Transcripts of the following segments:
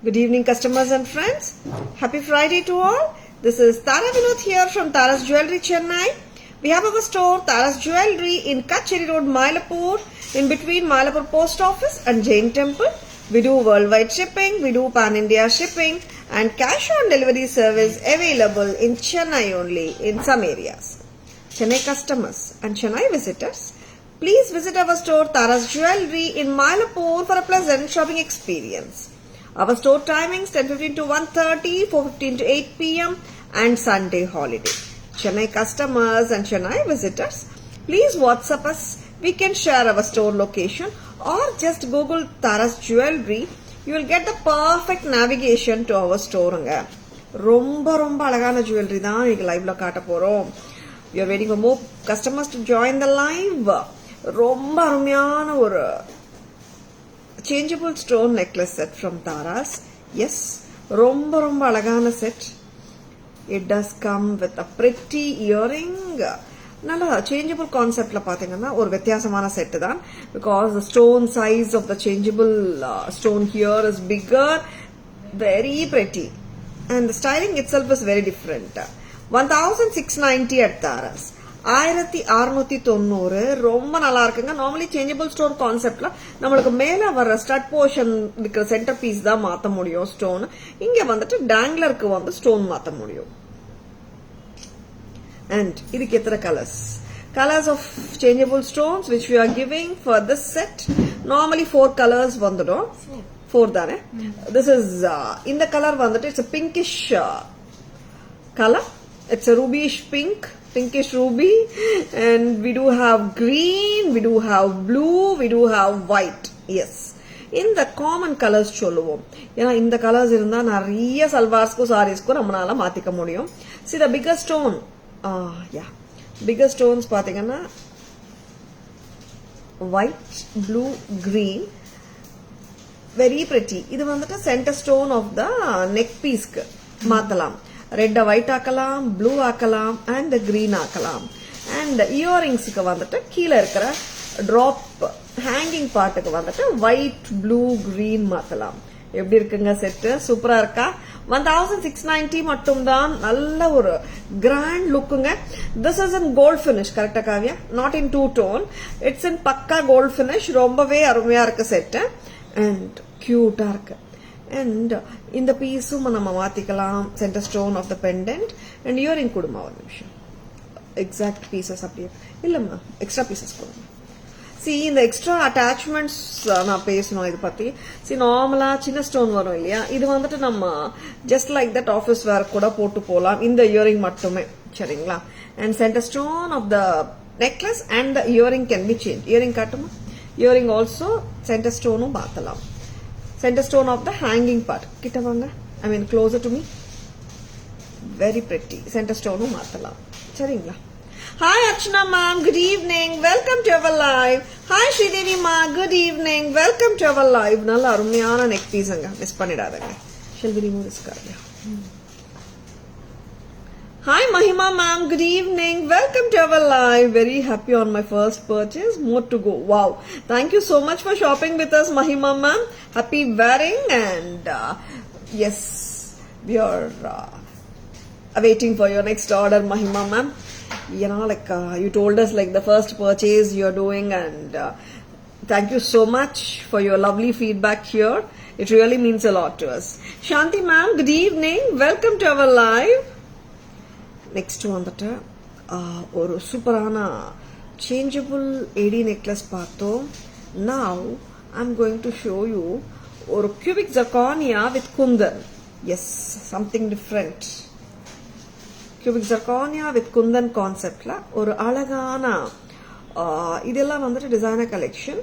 Good evening, customers and friends. Happy Friday to all. This is Tara Vinod here from Tara's Jewelry, Chennai. We have our store, Tara's Jewelry, in Kacheri Road, Mylapore, in between Mylapore Post Office and Jain Temple. We do worldwide shipping, we do pan-India shipping, and cash on delivery service available in Chennai only, in some areas. Chennai customers and Chennai visitors, please visit our store, Tara's Jewelry, in Mylapore for a pleasant shopping experience. Our store timings 10:15 to 1:30, 4:15 to 8 p.m. and Sunday holiday. Chennai customers and Chennai visitors, please WhatsApp us. We can share our store location or just Google Tara's Jewelry. You will get the perfect navigation to our store. ரொம்ப அழகான jewelry தான் இன்னைக்கு லைவ்ல காட்ட போறோம். We are waiting for more customers to join the live. ரொம்ப அருமையான ஒரு changeable stone necklace set from Tara's. Yes, ரொம்ப அழகான set. It does come with a pretty earring. நல்ல changeable conceptல பாத்தீங்கன்னா ஒரு வித்தியாசமான செட் தான், because the stone size of the changeable stone here is bigger, very pretty, and the styling itself is very different. 1690 at Tara's. 1690 ரொம்ப நல்லா இருக்குங்க. Normally changeable stone கான்செப்ட்ல நம்மளுக்கு மேல வர ஸ்டட் போர்ஷன் இருக்கிற சென்டர் பீஸ் தான் மாத்த முடியும் ஸ்டோன். இங்க வந்துட்டு டேங்லருக்கு வந்து ஸ்டோன் மாத்த முடியும். அண்ட் இதுக்கு எத்தனை colours of changeable stones which we are giving for this set. Normally 4 colours வந்துடும். 4 தானே. This is இந்த கலர் வந்துட்டு it's a pinkish color. It's a ruby-ish pinkish ruby, and we do have green, we do have blue, we do have white. Yes, in the common colors சொல்லுவோம். ஏன்னா இந்த colours இருந்தா நிறைய சல்வார்ஸ்க்கும் சாரீஸ்க்கும் நம்மளால மாத்திக்க முடியும். See the bigger stone, bigger stones பாத்தீங்கன்னா white, blue, green, very pretty. இது வந்துட்டு center stone of the neck piece-க்கு மாத்தலாம். ரெட் ஒயிட் ஆக்கலாம், ப்ளூ ஆக்கலாம், அண்ட் கிரீன் ஆக்கலாம். அண்ட் இயரிங்ஸுக்கு வந்துட்டு கீழே இருக்கிற டிராப் ஹேங்கிங் பார்ட்டுக்கு வந்துட்டு ஒயிட், ப்ளூ, கிரீன் மாத்தலாம். எப்படி இருக்குங்க செட்டு? சூப்பரா இருக்கா? 1690 மட்டும் தான். நல்ல ஒரு கிராண்ட் லுக்குங்க. This is in gold finish. கரெக்டா Kavya? Not in 2 tone. It's in pakka gold finish. ரொம்பவே அருமையா இருக்கு செட்டு, அண்ட் கியூட்டா இருக்கு. And இந்த பீஸும் நம்ம மாத்திக்கலாம். Centre stone of the pendant and earring கொடுமா ஒரு நிமிஷம். எக்ஸாக்ட் பீசஸ் அப்படியே இல்லம்மா, எக்ஸ்ட்ரா பீசஸ் கொடுங்க. இந்த எக்ஸ்ட்ரா அட்டாச்மெண்ட்ஸ் நான் பேசணும் இது பத்தி. நார்மலா சின்ன ஸ்டோன் வரும் இல்லையா, இது வந்துட்டு நம்ம just like that office wear கூட போட்டு போலாம். இந்த இயரிங் மட்டுமே, சரிங்களா? And centre stone of the necklace and the earring can be change. Earring காட்டுமா? இயரிங் ஆல்சோ சென்டர் ஸ்டோனும் மாத்தலாம். Center stone of the hanging part. Kitta vaanga. I mean closer to me. Very pretty. Center stone maathalam. Saringla. Hi Archana ma'am. Good evening. Welcome to our live. Hi Sridevi ma. Good evening. Welcome to our live. Nalla arumiyana neck piece anga. Miss pannidadanga. Shall we remove this card? Hi Mahima ma'am, good evening. Welcome to our live. Very happy on my first purchase. More to go. Wow. Thank you so much for shopping with us, Mahima ma'am. Happy wearing, and yes, we are awaiting for your next order, Mahima ma'am. You know, like you told us like the first purchase you're doing, and thank you so much for your lovely feedback here. It really means a lot to us. Shanti ma'am, good evening. Welcome to our live. Next வந்துட்டு ஒரு சூப்பரான changeable AD necklace பார்த்தோம். Now I am going to show you ஒரு cubic zirconia with kundan. Yes, something different. Cubic zirconia with kundan கான்செப்ட்ல ஒரு அழகான இதெல்லாம் வந்துட்டு டிசைனர் கலெக்ஷன்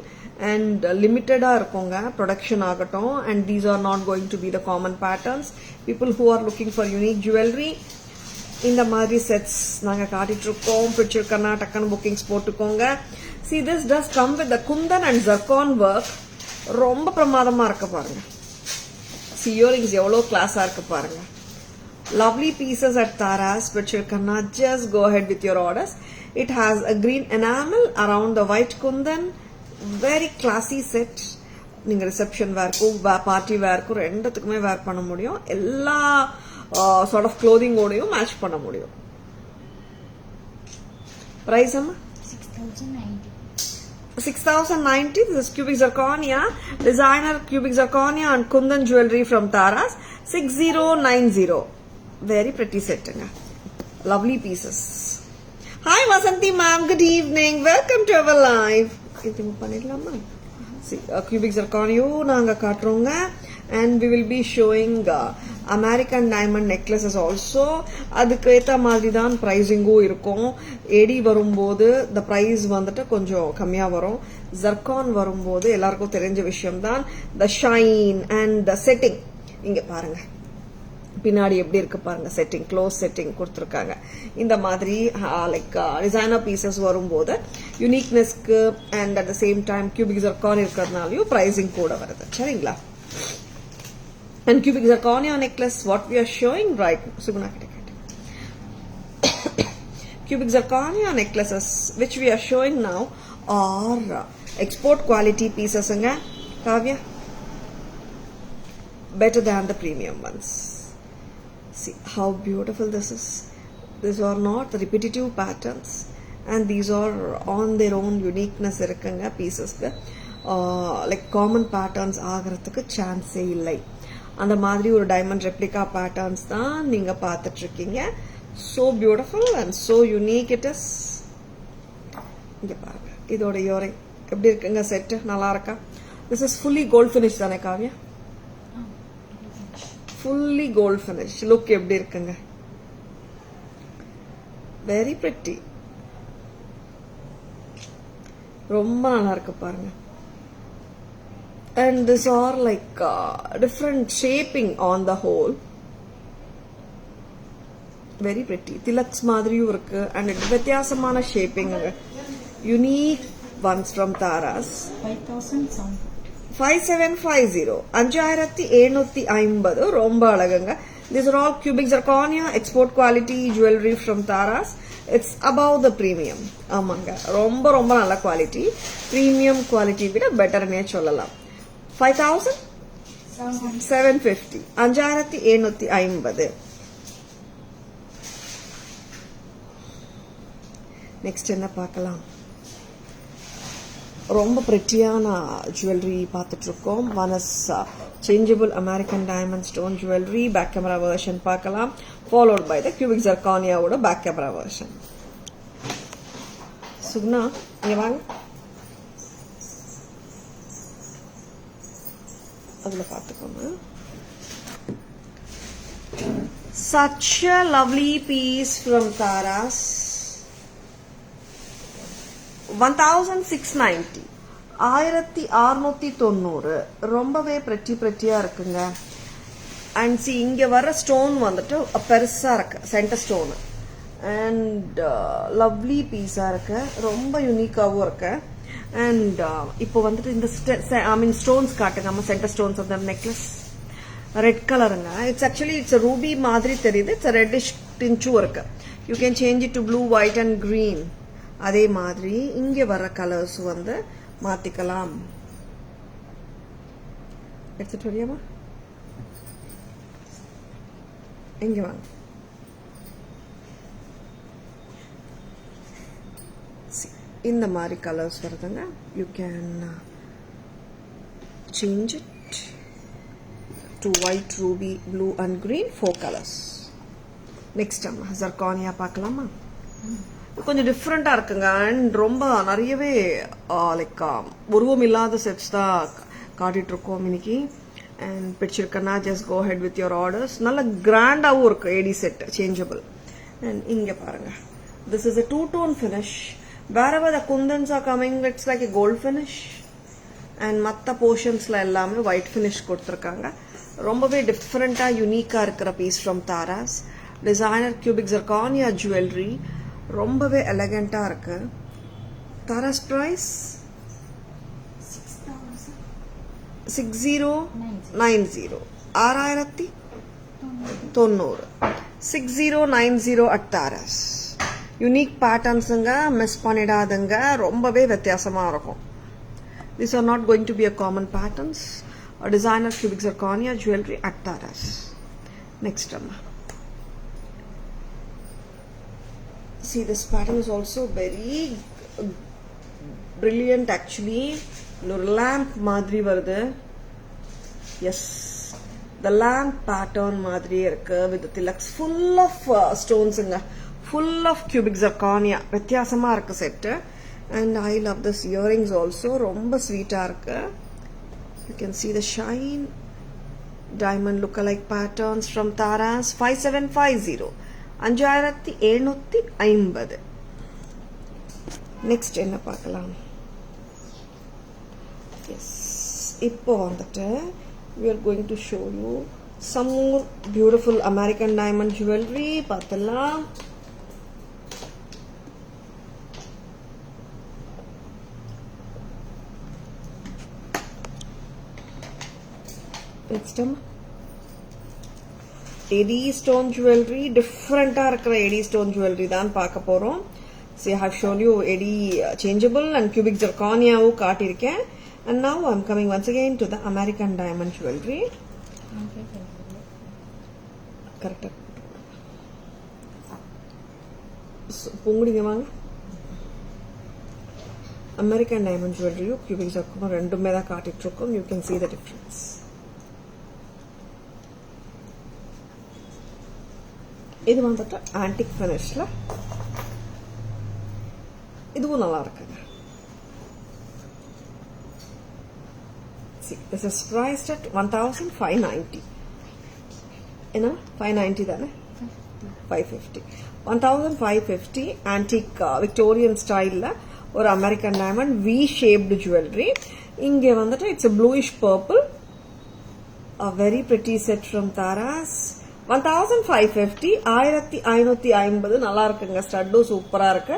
அண்ட் லிமிட்டடா இருக்குங்க ப்ரொடக்ஷன் ஆகட்டும். And these are not going to be the common patterns. People who are looking for unique jewellery, இந்த மாதிரி செட்ஸ் நாங்க காட்டிட்டு இருக்கோம். பிடிச்சிருக்கனா டக்குன்னு புக்கிங்ஸ் போட்டுக்கோங்க. See, this does come with the kundan and zircon work. ரொம்ப பிரமாதமா இருக்கு பாருங்க. See, earrings எவ்வளவு கிளாஸா இருக்கு பாருங்க. Lovely pieces at Tara's. பிடிச்சிருக்கனா just go ahead with your orders. It has a green enamel around the white kundan. Very classy set. நீங்கள் reception வேர்க்கும் party வேர்க்கும் ரெண்டுத்துக்குமே வேர் பண்ண முடியும். எல்லா சார்ட் ஆஃப் க்ளோதிங்கோடையும் மேட்ச் பண்ண முடியும். ப்ரைஸ் அம்மா 6,090. This is cubic zirconia, designer cubic zirconia and Kundan jewelry from Taras. 6090. Very pretty set. Lovely pieces. Hi Vasanthi ma'am, good evening. Welcome to our live. See, cubic zirconia naanga kaatronga, and we will be showing American diamond necklaces also. அதுக்கு ஏத்த மாதிரி தான் பிரைசிங்கும் இருக்கும். ஏடி வரும்போது the price வந்துட்டு கொஞ்சம் கம்மியா வரும். ஜர்கான் வரும்போது எல்லாருக்கும் தெரிஞ்ச விஷயம் தான் the shine and the setting. இங்க பாருங்க பின்னாடி எப்படி இருக்கு பாருங்க, செட்டிங் க்ளோஸ் செட்டிங் கொடுத்துருக்காங்க. இந்த மாதிரி லைக் டிசைனர் பீசஸ் வரும்போது யூனிக்னஸ்க்கு and at the same time cubic zircon இருக்கிறதுனாலையும் பிரைசிங் கூட வருது. சரிங்களா? And cubic zirconia necklace, what we are showing right now. Suguna cubic zirconia necklaces which we are showing now are export quality pieces. Kavya, better than the premium ones. See how beautiful this is. These are not repetitive patterns, and these are on their own uniqueness irukanga pieces. Like common patterns ஆகிறதுக்கு சான்ஸே இல்லை. அந்த மாதிரி ஒரு diamond replica patterns தான் நீங்க பார்த்துட்டு இருக்கீங்க. so beautiful and so unique it is. இங்க பாருங்க இதோட இயரிங் எப்படி இருக்குங்க, செட் நல்லா இருக்கா? this is fully gold finish தானே Kavya? fully gold finish. look எப்படி இருக்குங்க, very pretty. ரொம்ப நல்லா இருக்கு பாருங்க. And these are like different shaping on the whole. Very pretty. Tilaks மாதிரியும் இருக்கு and வித்தியாசமான shaping. unique ones from Taras. 5750. 5750 ரொம்ப அழகுங்க. These are all cubic zirconia export quality jewelry from Taras. It's above the premium. ஆமாங்க, ரொம்ப ரொம்ப நல்ல quality. Premium quality விட பெட்டர்னே சொல்லலாம். 5750. 5750. நெக்ஸ்ட் என்ன பார்க்கலாம்? ரொம்ப பிரிட்டியான ஜுவல்லரி பார்த்துட்டு இருக்கோம். One is changeable American diamond stone jewellery. Back camera version பார்க்கலாம், ஃபாலோட் பை த கியூபிக் ஜர்கானியாவோட பேக் கேமரா வெர்ஷன். சுகுணா இங்க வாங்க, அதுல பார்த்துக்கோங்க. such a lovely piece from Taras. 1690. 1690. ரொம்பவே pretty-யா இருக்குங்க. அண்ட் சி இங்க வர ஸ்டோன் வந்துட்டு பெருசா இருக்கு, சென்டர் ஸ்டோன். அண்ட் லவ்லி பீஸா இருக்கு, ரொம்ப யூனிக்காவும் இருக்கு. அண்ட் இப்போ வந்துட்டு இந்த ஸ்டோன்ஸ் காட்டுங்க அம்மா. Centre stones of the necklace red கலருங்க. இட்ஸ் ரூபி மாதிரி தெரியுது. இட்ஸ் ரெட்டிஷ் டின்ச்சும் இருக்கு. You can change it to blue, white and green. அதே மாதிரி இங்க வர கலர்ஸ் வந்து மாத்திக்கலாம். எடுத்துட்டு வரியாமா? இங்க வாங்க. இந்த மாதிரி கலர்ஸ் வருதுங்க. You can change it to white, Ruby, blue and green. 4 colours. Next அம்மா ஜர்கானியா பார்க்கலாமா? கொஞ்சம் டிஃப்ரெண்டா இருக்குங்க. அண்ட் ரொம்ப நிறையவே லைக் உருவம் இல்லாத செட்ஸ் தான் காட்டிட்டு இருக்கோம் இன்னைக்கு. அண்ட் பிடிச்சிருக்கன்னா just go ahead with your orders. நல்ல கிராண்டாவும் இருக்கு ஏடி செட், சேஞ்சபிள். அண்ட் இங்க பாருங்க, this is a 2-tone finish. wherever the kundans are coming, it's like a gold finish. and மற்ற போர்ஷன்ஸ்ல எல்லாமே ஒயிட் ஃபினிஷ் கொடுத்துருக்காங்க. ரொம்பவே டிஃப்ரெண்டா யூனிக்கா இருக்கிற piece from Taras. Designer cubic zirconia jewellery. ரொம்பவே எலகண்டா இருக்கு. Taras price 6090. 6090. 6090 at Taras. Unique பேட்டர்ன்ஸுங்க, மிஸ் பண்ணிடாதுங்க. ரொம்பவே வித்தியாசமா இருக்கும். These are not going to be a common patterns. A designer cubic zirconia jewelry at Taras. Next, Amma. See, this pattern is also very brilliant actually. Lamp madri varudhu. Yes, the lamp pattern madri irukku with the tilaks full of stones inga, full of cubic zirconia. Vyathyasama irukku set. And I love this earrings also. Romba sweet ah irukku. You can see the shine. Diamond lookalike patterns from Taras. 5750. 5750. Next enna paakalam. Yes, இப்போ வந்துட்டு we are going to show you some more beautiful American diamond jewelry. பார்க்கலாம். Next time Eddie stone jewelry, different Eddie stone jewelry தான் பார்க்க போறோம். See, I have shown you Eddie changeable and cubic zirconia காட்டியிருக்கேன். And now I am coming once again to the American diamond jewelry. Correct. பொங்குடிங்க வாங்க. American diamond jewelry cubic zirconia ரெண்டுமே தான் காட்டிட்டு இருக்கோம். You can see the difference. இது வந்துட்டு antique ஃபினிஷ்ல இதுவும் நல்லா இருக்குங்க. See, this is priced at 1590. என்ன 590 தானே 550 1550 antique Victorian style ஒரு American diamond V shaped jewelry. இங்க வந்துட்டு it's a bluish purple, a very pretty set from Taras. 1550 1550 நல்லா இருக்குங்க. ஸ்டட்டும் சூப்பரா இருக்கு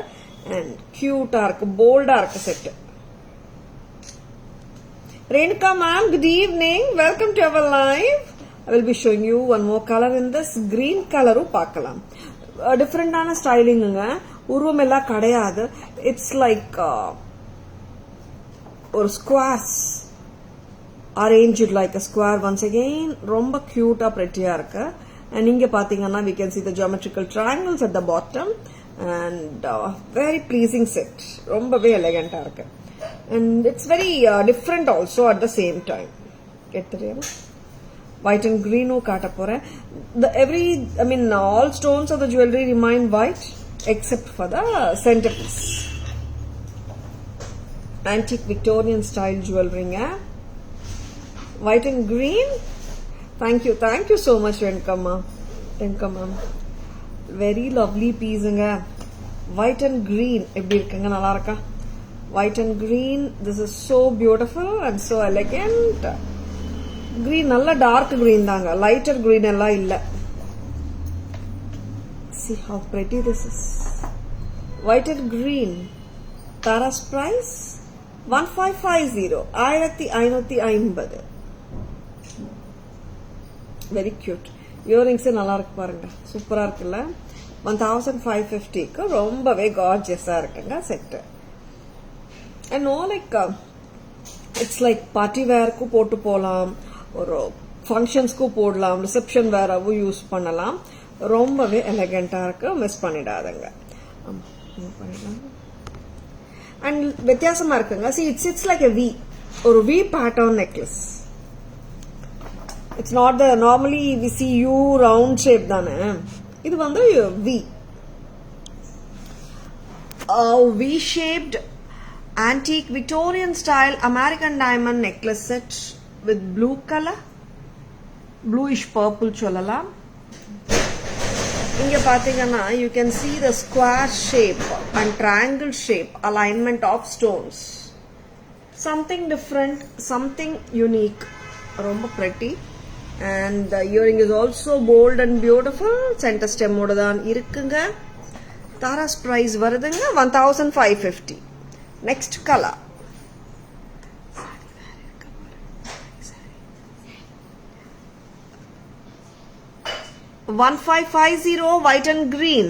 and cute-ஆ இருக்கு, bold-ஆ இருக்கு set. Renuka ma'am, good evening. Welcome to our live. I will be showing you one more color in this green color. பார்க்கலாம். டிஃபரெண்டான ஸ்டைலிங்குங்க. உருவம் எல்லாம் கிடையாது. It's like ஒரு squares arranged like a square once again. ரொம்ப cute-ஆ pretty-ஆ இருக்கு. And இங்க பாத்தீங்கன்னா we can see the geometrical triangles at the bottom and very pleasing set. ரொம்பவே elegant-ஆ இருக்கு. And it's very different also at the same time. Get the real white and green kaata poren. All stones of the jewelry remain white except for the centerpiece. Antique Victorian style jewelry nga. White and green. Thank you so much Renkama. Very lovely piece nga. White and green eppadi irukanga, nalla irukka? White and green, this is so beautiful and so elegant. Green nalla dark green daanga, lighter green ella illa. See how pretty this is. White and green. Taras price 1550 1550. Very cute. Earrings nalla irukku parunga, super ah irukilla. 1550 க்கு ரொம்பவே gorgeous ah இருக்குங்க set. And no, it's like party wear ku போட்டு போலாம், ஒரு functions ku போடலாம், reception wear ஆவும் use பண்ணலாம். ரொம்பவே எலிகண்டா இருக்கு, மிஸ் பண்ணிடாதீங்க. And வித்தியாசமா இருக்குங்க. See, it's like a V, ஒரு V pattern necklace. It's not the normally we see U round shape தானே, இது வந்து V. V shaped antique Victorian style American diamond necklace set with blue color, bluish purple சொல்லலாம். இங்க பாத்தீங்கன்னா you can see the square shape and triangle shape alignment of stones. Something different, something unique. ரொம்ப pretty. And the earring is also bold and beautiful. Center stem ஓட தான் இருக்குங்க. Taras price வருதுங்க 1550. Next color. 1550 white and green.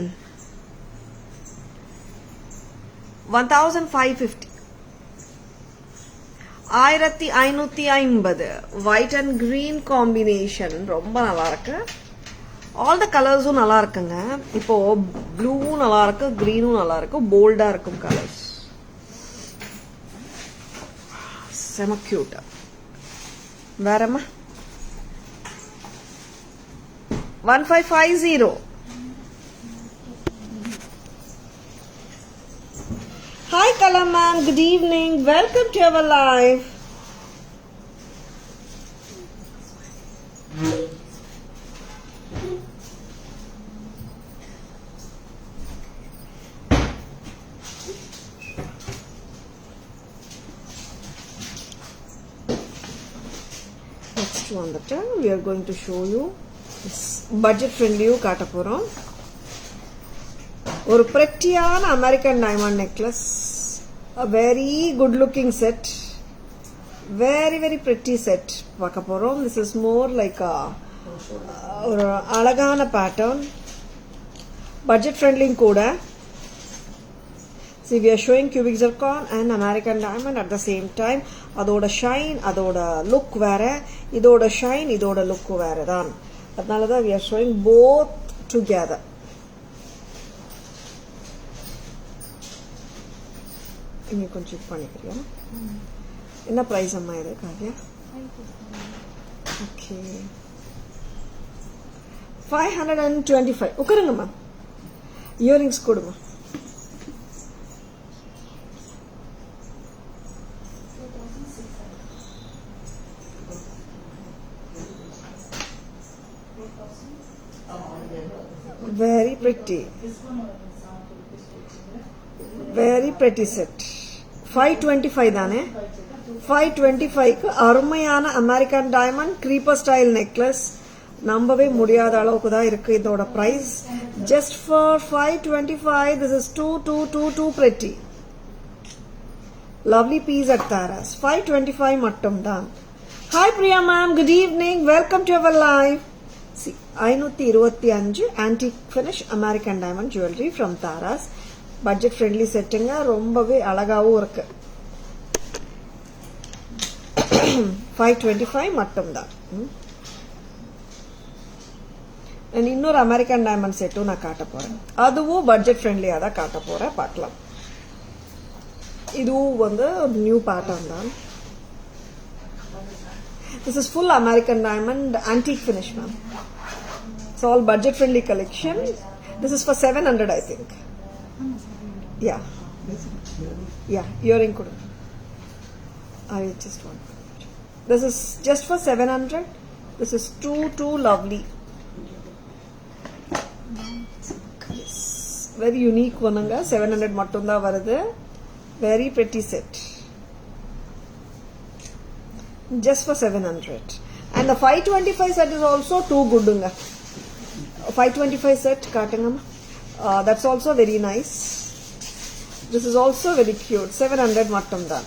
1550. 1550. White and green combination ரொம்ப நல்லா இருக்கு. All the colors-உம் நல்லா இருக்குங்க. இப்போ ப்ளூவும் நல்லா இருக்கு, green-உம் நல்லா இருக்கு, bold-ஆ இருக்கும் colors. செம cute. வேறம்மா 1550. Hi Kala ma'am, good evening. Welcome to our live. Next one we are going to show you budget friendly காட்ட போறோம். ஒரு prettyயான American diamond necklace, a very good looking set, very pretty set பார்க்க போறோம். This is more like a ஒரு அழகான pattern, budget friendly கூட. See, we are showing cubic zircon and American diamond at the same time. அதோட shine, அதோட look வேற, இதோட shine, இதோட look வேற தான். அதனால தான் we are showing both together. இங்க கொஞ்சம் செக் பண்ணிக்கறியா? என்ன பிரைஸ் அம்மா இது காவியா? ஓகே 525. உட்காருங்கம்மா. இயரிங்ஸ் கொடுமா. Very pretty. Very pretty set. 525 தானே? 525க்கு அருமையான American diamond creeper style necklace. நம்பவே முடியாத அளவுக்கு தான் இருக்கு இதோட price. Just for 525, this is too pretty. Lovely piece at Taras. 525 மட்டும் தான். Hi Priya ma'am, good evening. Welcome to our live. 525 antique finish American diamond jewelry from Taras. Budget friendly setting, ரொம்பவே அழகாவும் இருக்கு. 525 மட்டும் தான். இன்னொரு அமெரிக்கன் டைமண்ட் செட்டும் நான் காட்ட போறேன். அதுவும் பட்ஜெட் ஃப்ரெண்ட்லியா தான் காட்ட போறேன், பார்க்கலாம். இதுவும் வந்து நியூ பேட்டர்ன் தான். This is full American diamond antique finish, ma'am. It's all budget friendly collection. This is for 700, I think. Yeah. Earring kudu. I just want. This is just for 700. This is too lovely. Yes. Very unique vananga. 700 mattum da varudhu. Very pretty set. Just for 700. And the 525 set is also too good. 525 set kaatanga. That's also very nice. This is also very cute. 700 mattum da.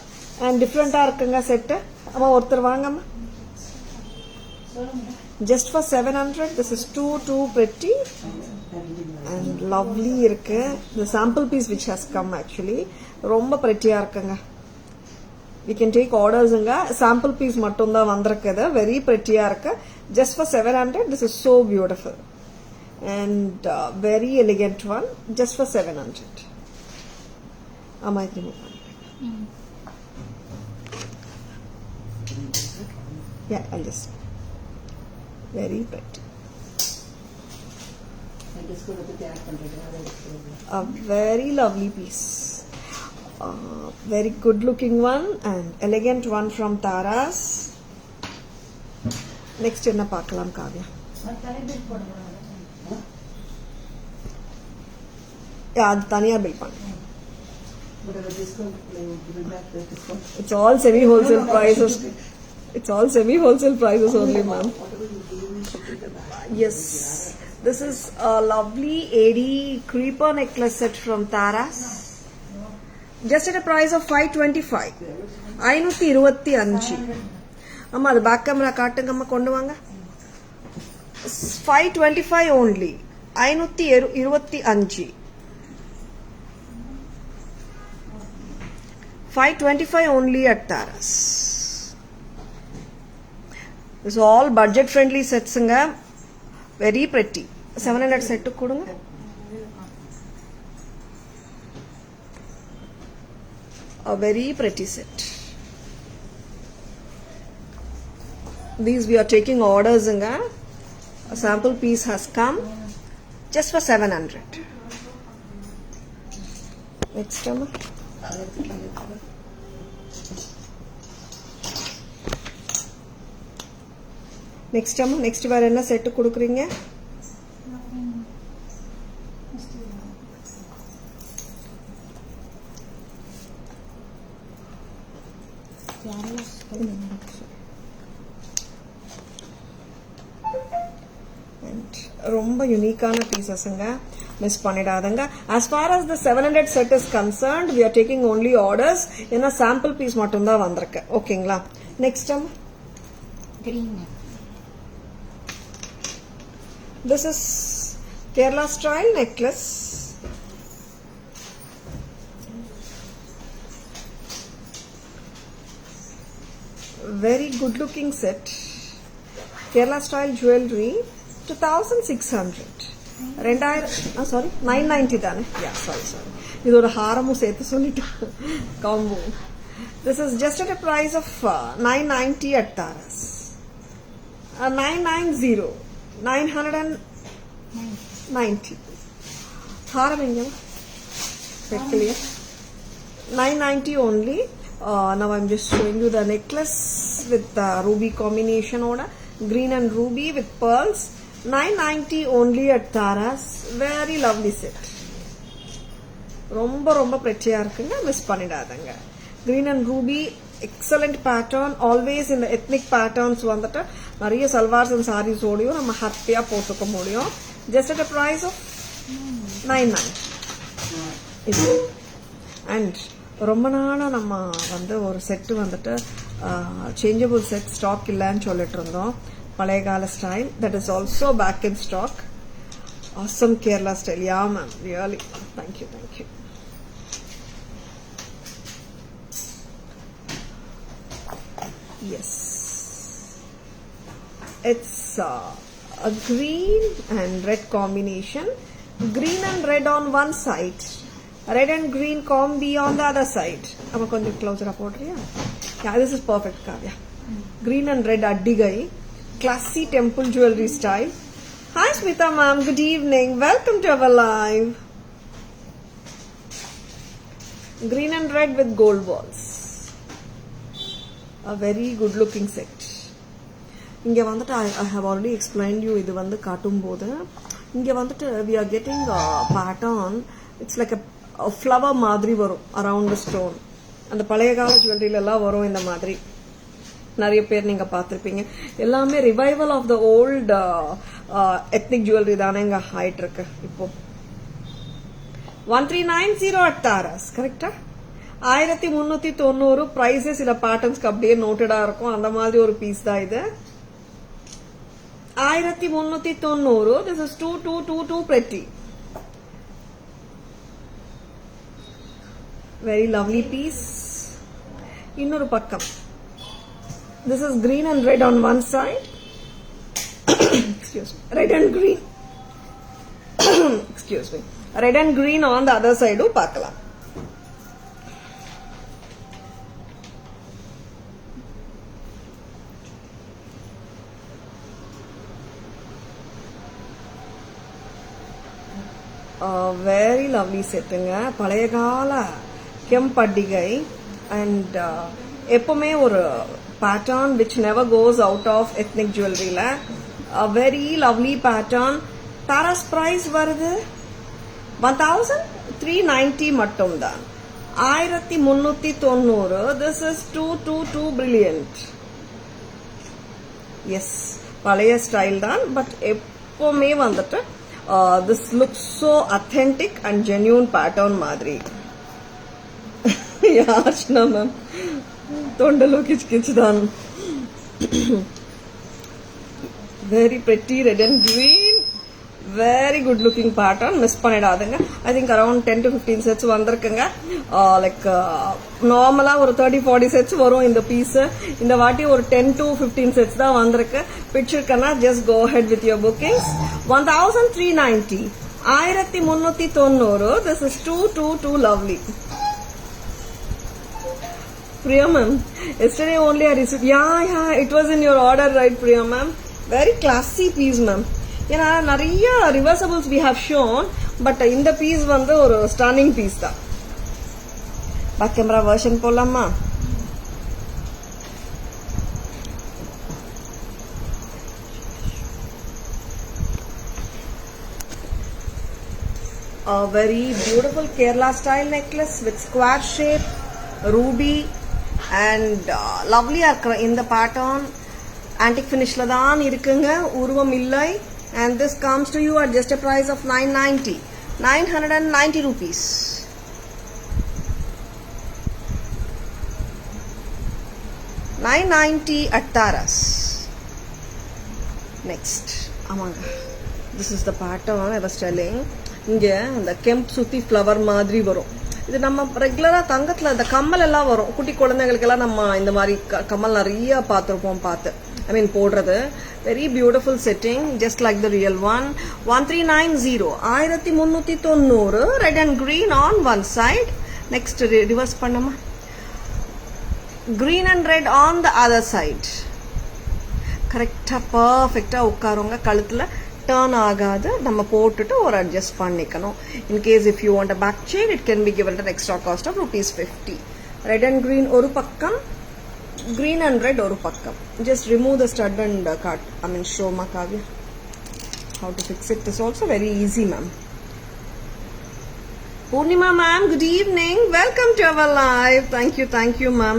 And different irukanga set. Amma orthar vaangama. Just for 700. This is too pretty and lovely irukku. The sample piece which has come actually romba pretty irukanga. We can take orders anga. Sample piece mattum da vandirukku. Very pretty irukku. Just for 700. This is so beautiful and very elegant one. Just for 700. Amma I remove. Yeah, I'll just. Very pretty. A very lovely piece. Very good looking one and elegant one from Taras. Next enna paakalam Kavya? Yeah, adu thaniya bill pannu. It's all semi wholesale prices. It's all semi wholesale prices only, ma'am. Yes, this is a lovely AD creeper necklace set from Taras. Just at a price of 525. 525. Amma the back camera kaattunga amma kondu vaanga. 525 only. 525. 525 only at Taras. This is all budget friendly sets. Very pretty. 700 set to kodunga. A very pretty set. These we are taking orders. A sample piece has come just for 700. Next time. Next வேற என்ன set கொடுக்குறீங்க? ரொம்ப யூனிக்கான பீசஸ்ங்க, miss பண்ணிடாதங்க. as far as the 700 set is concerned, we are taking only orders. ஏன்னா sample piece மட்டும் தான் வந்திருக்கு. ஓகேங்களா? Next green. This is Kerala style necklace. Very good looking set. Kerala style jewelry. 2600. 990 தானே? Yeah, sorry. இது ஒரு ஹாரமும் சேர்த்து சொல்லிட்டு combo. This is just at a price of 990 at Taras. 990. 990. Haram inga. 990 only. Now I'm just showing you the necklace with the ruby combination order. Green and ruby with pearls. 990 only at Taras. Very lovely set. ரொம்ப pretty இருக்குங்க, miss பண்ணிடாதங்க. Green and ruby, excellent pattern. Always in the ethnic patterns வந்துட்டு நிறைய salwars and sarees ஓடியும் நம்ம ஹாப்பியா போட்டுக்க முடியும். Just at a price of 990. And ரொம்ப நாளா நம்ம வந்து ஒரு செட் வந்துட்டு சேஞ்சபிள் செட் ஸ்டாக் இல்லைன்னு சொல்லிட்டு இருந்தோம். பழைய கால style, that is also back in stock. Awesome Kerala style. Yeah ma'am, really. Thank you. Yes, it's a green and red combination. Green and red on one side, red and green combi on the other side. Amma konjam closer up order. Yeah, this is perfect, Kavya. Green and red addigai, classy temple jewelry style. Hi Smita ma'am, good evening, welcome to our live. Green and red with gold balls. A very good looking set. இங்க வந்துட்டு I have already explained you, இது வந்து காட்டும் போது இங்க வந்துட்டு we are getting a pattern. It's like a flower மாதிரி வரும் around the stone. அந்த பழைய கால ஜுவல்லரியில எல்லாம் வரும் இந்த மாதிரி. நிறைய பேர் நீங்க பார்த்திருப்பீங்க. எல்லாமே revival of the old ethnic jewellery தானேங்க ஆயிட்டு இருக்கு இப்போ. 1390 at Taras, கரெக்டா? 1390 பிரைஸ். சில பேட்டர்ன்ஸ்க்கு அப்படியே நோட்டடா இருக்கும், அந்த மாதிரி ஒரு பீஸ் தான் இது. 1390. This is 2222 pretty. Very lovely piece. இன்னொரு பக்கம். This is green and red on one side. Excuse me. Red and green. Excuse me. Red and green on the other side. பார்க்கலாம். Very lovely setting. பழைய கால கெம்பட்டிகை and எப்பவுமே ஒரு pattern which never goes out of ethnic jewelry la. A very lovely pattern. Taras price வருது 1390 மட்டும் தான். 1390. This is 222 brilliant. Yes, பழைய style தான், பட் எப்பவுமே வந்துட்டு this looks so authentic and genuine pattern மாதிரி. யார்ச்னா மேம் தொண்டலோ கிச் தான். Very pretty red and green very good looking pattern, miss பண்ணிடாதுங்க. I think around 10 to 15 sets வந்திருக்குங்க. லைக் நார்மலா ஒரு 30-40 செட்ஸ் வரும் இந்த பீஸ். இந்த வாட்டி ஒரு 10 to 15 செட்ஸ் தான் வந்திருக்கு. பிடிச்சிருக்கனா just go ahead with your bookings. 1390, 1390. This is 222 lovely. Priya ma'am, yesterday only I received. Yeah, it was in your order, right, Priya ma'am? Very classy piece, ma'am. ஏன்னா நிறைய ரிவர்சபிள்ஸ் we have shown, but இந்த piece வந்து ஒரு stunning piece தான். Back camera version போலாமா? A very beautiful Kerala style necklace with square shape, ruby and lovely இந்த pattern. Antique finishல தான் இருக்குங்க, உருவம் இல்லை. And this comes to you at just a price of 990 rupees. $990 at Taras. Next, amanga, this is the pattern I was telling. இங்க இந்த கெம்ப் சுத்தி flower மாதிரி வரும். இது நம்ம ரெகுலரா தங்கத்துல இந்த கம்மல் எல்லாம் வரும். குட்டி குழந்தைகளுக்கெல்லாம் நம்ம இந்த மாதிரி கம்மல் நிறைய பார்த்துருப்போம். I mean போடுறது. Very beautiful setting, just like the real one. 1390, 1390, red and green on one side. Next reverse பண்ணமா, green and red on the other side. கரெக்டா பர்ஃபெக்டா உட்காருங்க. கழுத்துல டர்ன் ஆகாது. நம்ம போட்டுட்டு ஒரு அட்ஜஸ்ட் பண்ணிக்கணும். In case if you want a back chain, it can be given at extra cost of ₹50. Red and green ஒரு பக்கம், green and red ஒரு பக்கம். Just remove the stud and cut. Show ma Kavya how to fix it. It's also very easy, ma'am. Purnima ma'am, good evening. Welcome to our live. Thank you ma'am.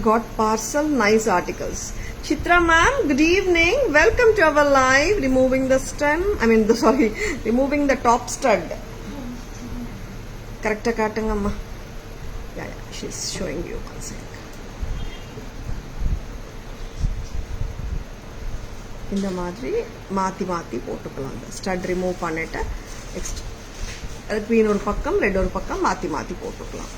Got parcel, nice articles. Chitra ma'am, good evening. Welcome to our live. Removing the stem, removing the top stud. Correct cutting amma. Yeah, she's showing you one second. இந்த மாதிரி மாத்தி மாத்தி போட்டுக்கலாம். Stud remove பண்ணிட்டு next green ஒரு பக்கம், red ஒரு பக்கம் மாத்தி மாத்தி போட்டுக்கலாம்.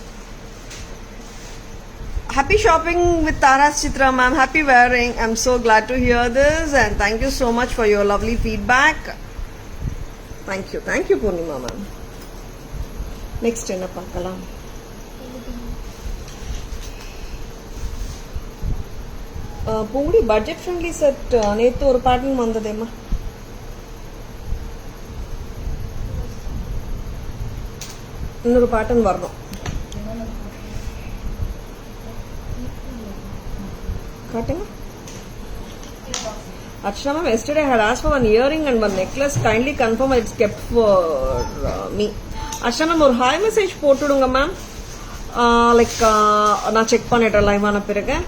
Happy shopping with Taras, Chitra ma'am. Happy wearing. I'm so glad to hear this and thank you so much for your lovely feedback. Thank you Purnima ma'am. Next என்ன பார்க்கலாம்? Poongudi budget friendly set நேத்து ஒரு pattern வந்ததேம்மா. இன்னொரு pattern வரணும். காட்டுங்க. Archana ma'am, yesterday I had asked for one earring and one necklace. Kindly confirm it's kept for me. Archana ma'am, ஒரு hi message போட்டுடுங்க ma'am. Like நான் செக் பண்ணிட்டேன் லைவ் ஆன பிறகு.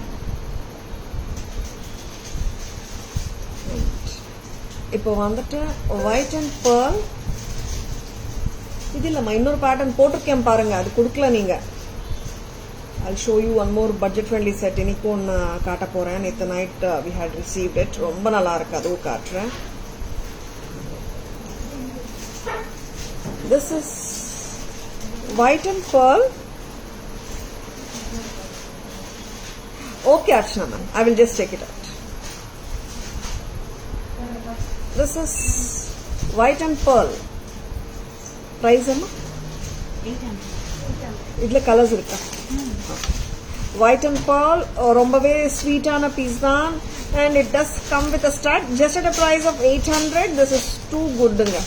இப்போ வந்துட்டு ஒயிட் அண்ட் pearl. இது இல்லம்மா, இன்னொரு பேட்டர்ன் போட்டிருக்கேன் பாருங்க, அது கொடுக்கல நீங்க. I'll show you one more budget friendly set. இன்னைக்கு ஒன்று காட்ட போறேன். நேற்று night we had received it. ரொம்ப நல்லா இருக்கு, அதுவும் காட்டுறேன். This is white and pearl. Okay Archana ma'am, I will just check it out. This is white and pearl. Price amma? 800. இதுல கலர்ஸ் இருக்கா? White and pearl, ரொம்பவே ஸ்வீட்டான பீஸ் தான். And it does come with a stud just at a price of 800. This is too goodங்க.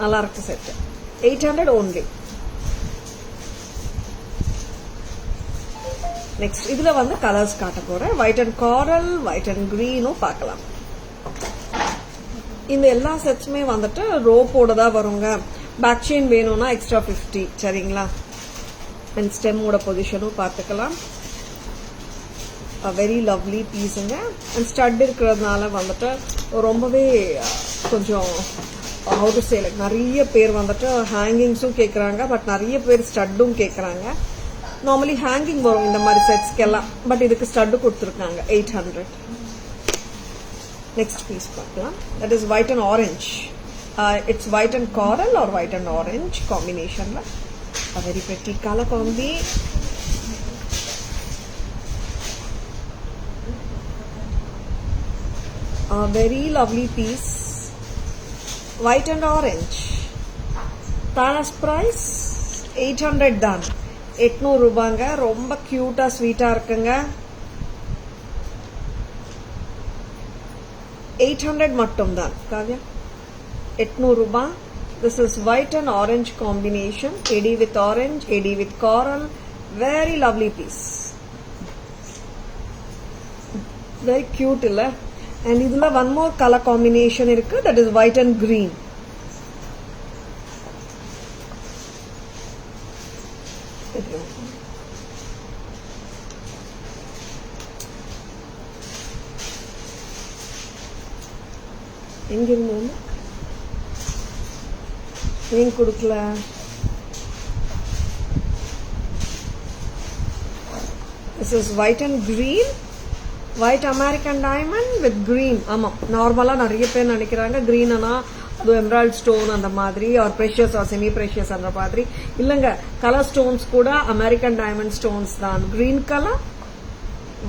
நல்லா இருக்கு set. 800 only. Next இதுல வந்து colours காட்ட போறேன். white and coral, white and greenம் பார்க்கலாம். இந்த எல்லா செட்ஸுமே வந்துட்டு ரோப்போட தான் வருங்க. பேக் செயின் வேணும்னா எக்ஸ்ட்ரா 50. சரிங்களா? அண்ட் ஸ்டெம்மோட பொசிஷனும் பார்த்துக்கலாம். வெரி லவ்லி பீஸுங்க. அண்ட் ஸ்டட் இருக்கிறதுனால வந்துட்டு ரொம்பவே கொஞ்சம் ஹவு டு சே லைக் நிறைய பேர் வந்துட்டு ஹேங்கிங்ஸும் கேட்குறாங்க, பட் நிறைய பேர் ஸ்டட்டும் கேட்குறாங்க. நார்மலி ஹேங்கிங் வரும் இந்த மாதிரி செட்ஸ்க்கெல்லாம், பட் இதுக்கு ஸ்டட்டு கொடுத்துருக்காங்க 800. நெக்ஸ்ட் பீஸ் பார்க்கலாம். That is white and orange. It's white and coral or white and orange combination. A very pretty color combi. A very lovely piece. White and orange. Tana's price 800 தான். 800 ரூபாங்க. ரொம்ப கியூட்டா ஸ்வீட்டா இருக்குங்க. 800 மட்டும் தான். காவ்யா 800 ரூபாய். This is white and orange combination. AD with orange, AD with coral. Very lovely piece. Very cute இல்ல? And இதுல one more color combination இருக்கு. That is white and green. எங்கிருந்து ஏன் கொடுக்கல? This is white and green. White American diamond with green. ஆமா, நார்மலா நிறைய பேர் நினைக்கிறாங்க greenனா அது எமரால்ட் ஸ்டோன் அந்த மாதிரி or precious or semi precious அந்த மாதிரி. இல்லங்க, கலர் ஸ்டோன்ஸ் கூட அமெரிக்கன் டைமண்ட் ஸ்டோன்ஸ் தான். green color,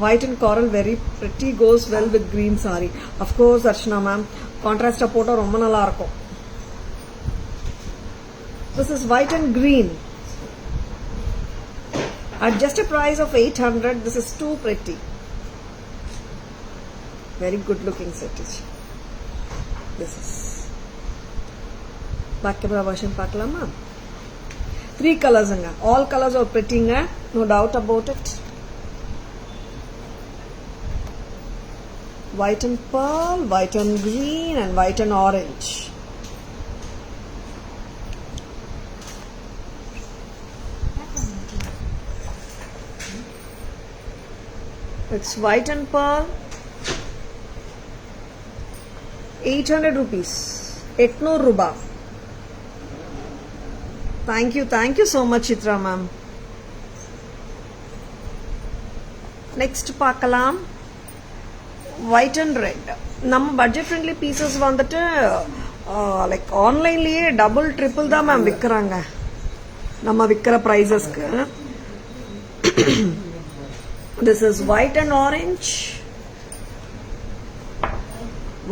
white and coral, very pretty, goes well with green saree. Of course, Archana ma'am, contrast போட்டா ரொம்ப நல்லா இருக்கும். This is white and green. At just a price of 800, this is too pretty. Very good looking set. This is back camera version பார்க்கலாமா? 3 colors ங்க. All colors are pretty ங்க. No doubt about it. White and pearl, white and green, and white and orange. It's white and pearl. 800 rupees. 800 ruba. Thank you so much, Chitra ma'am. Next பார்க்கலாம். White and red. நம்ம budget friendly pieces வந்துட்டு like ஆன்லைன்லயே double triple தான் ma'am விற்கிறாங்க நம்ம விற்கிற ப்ரைஸஸ்க்கு. This is white and orange,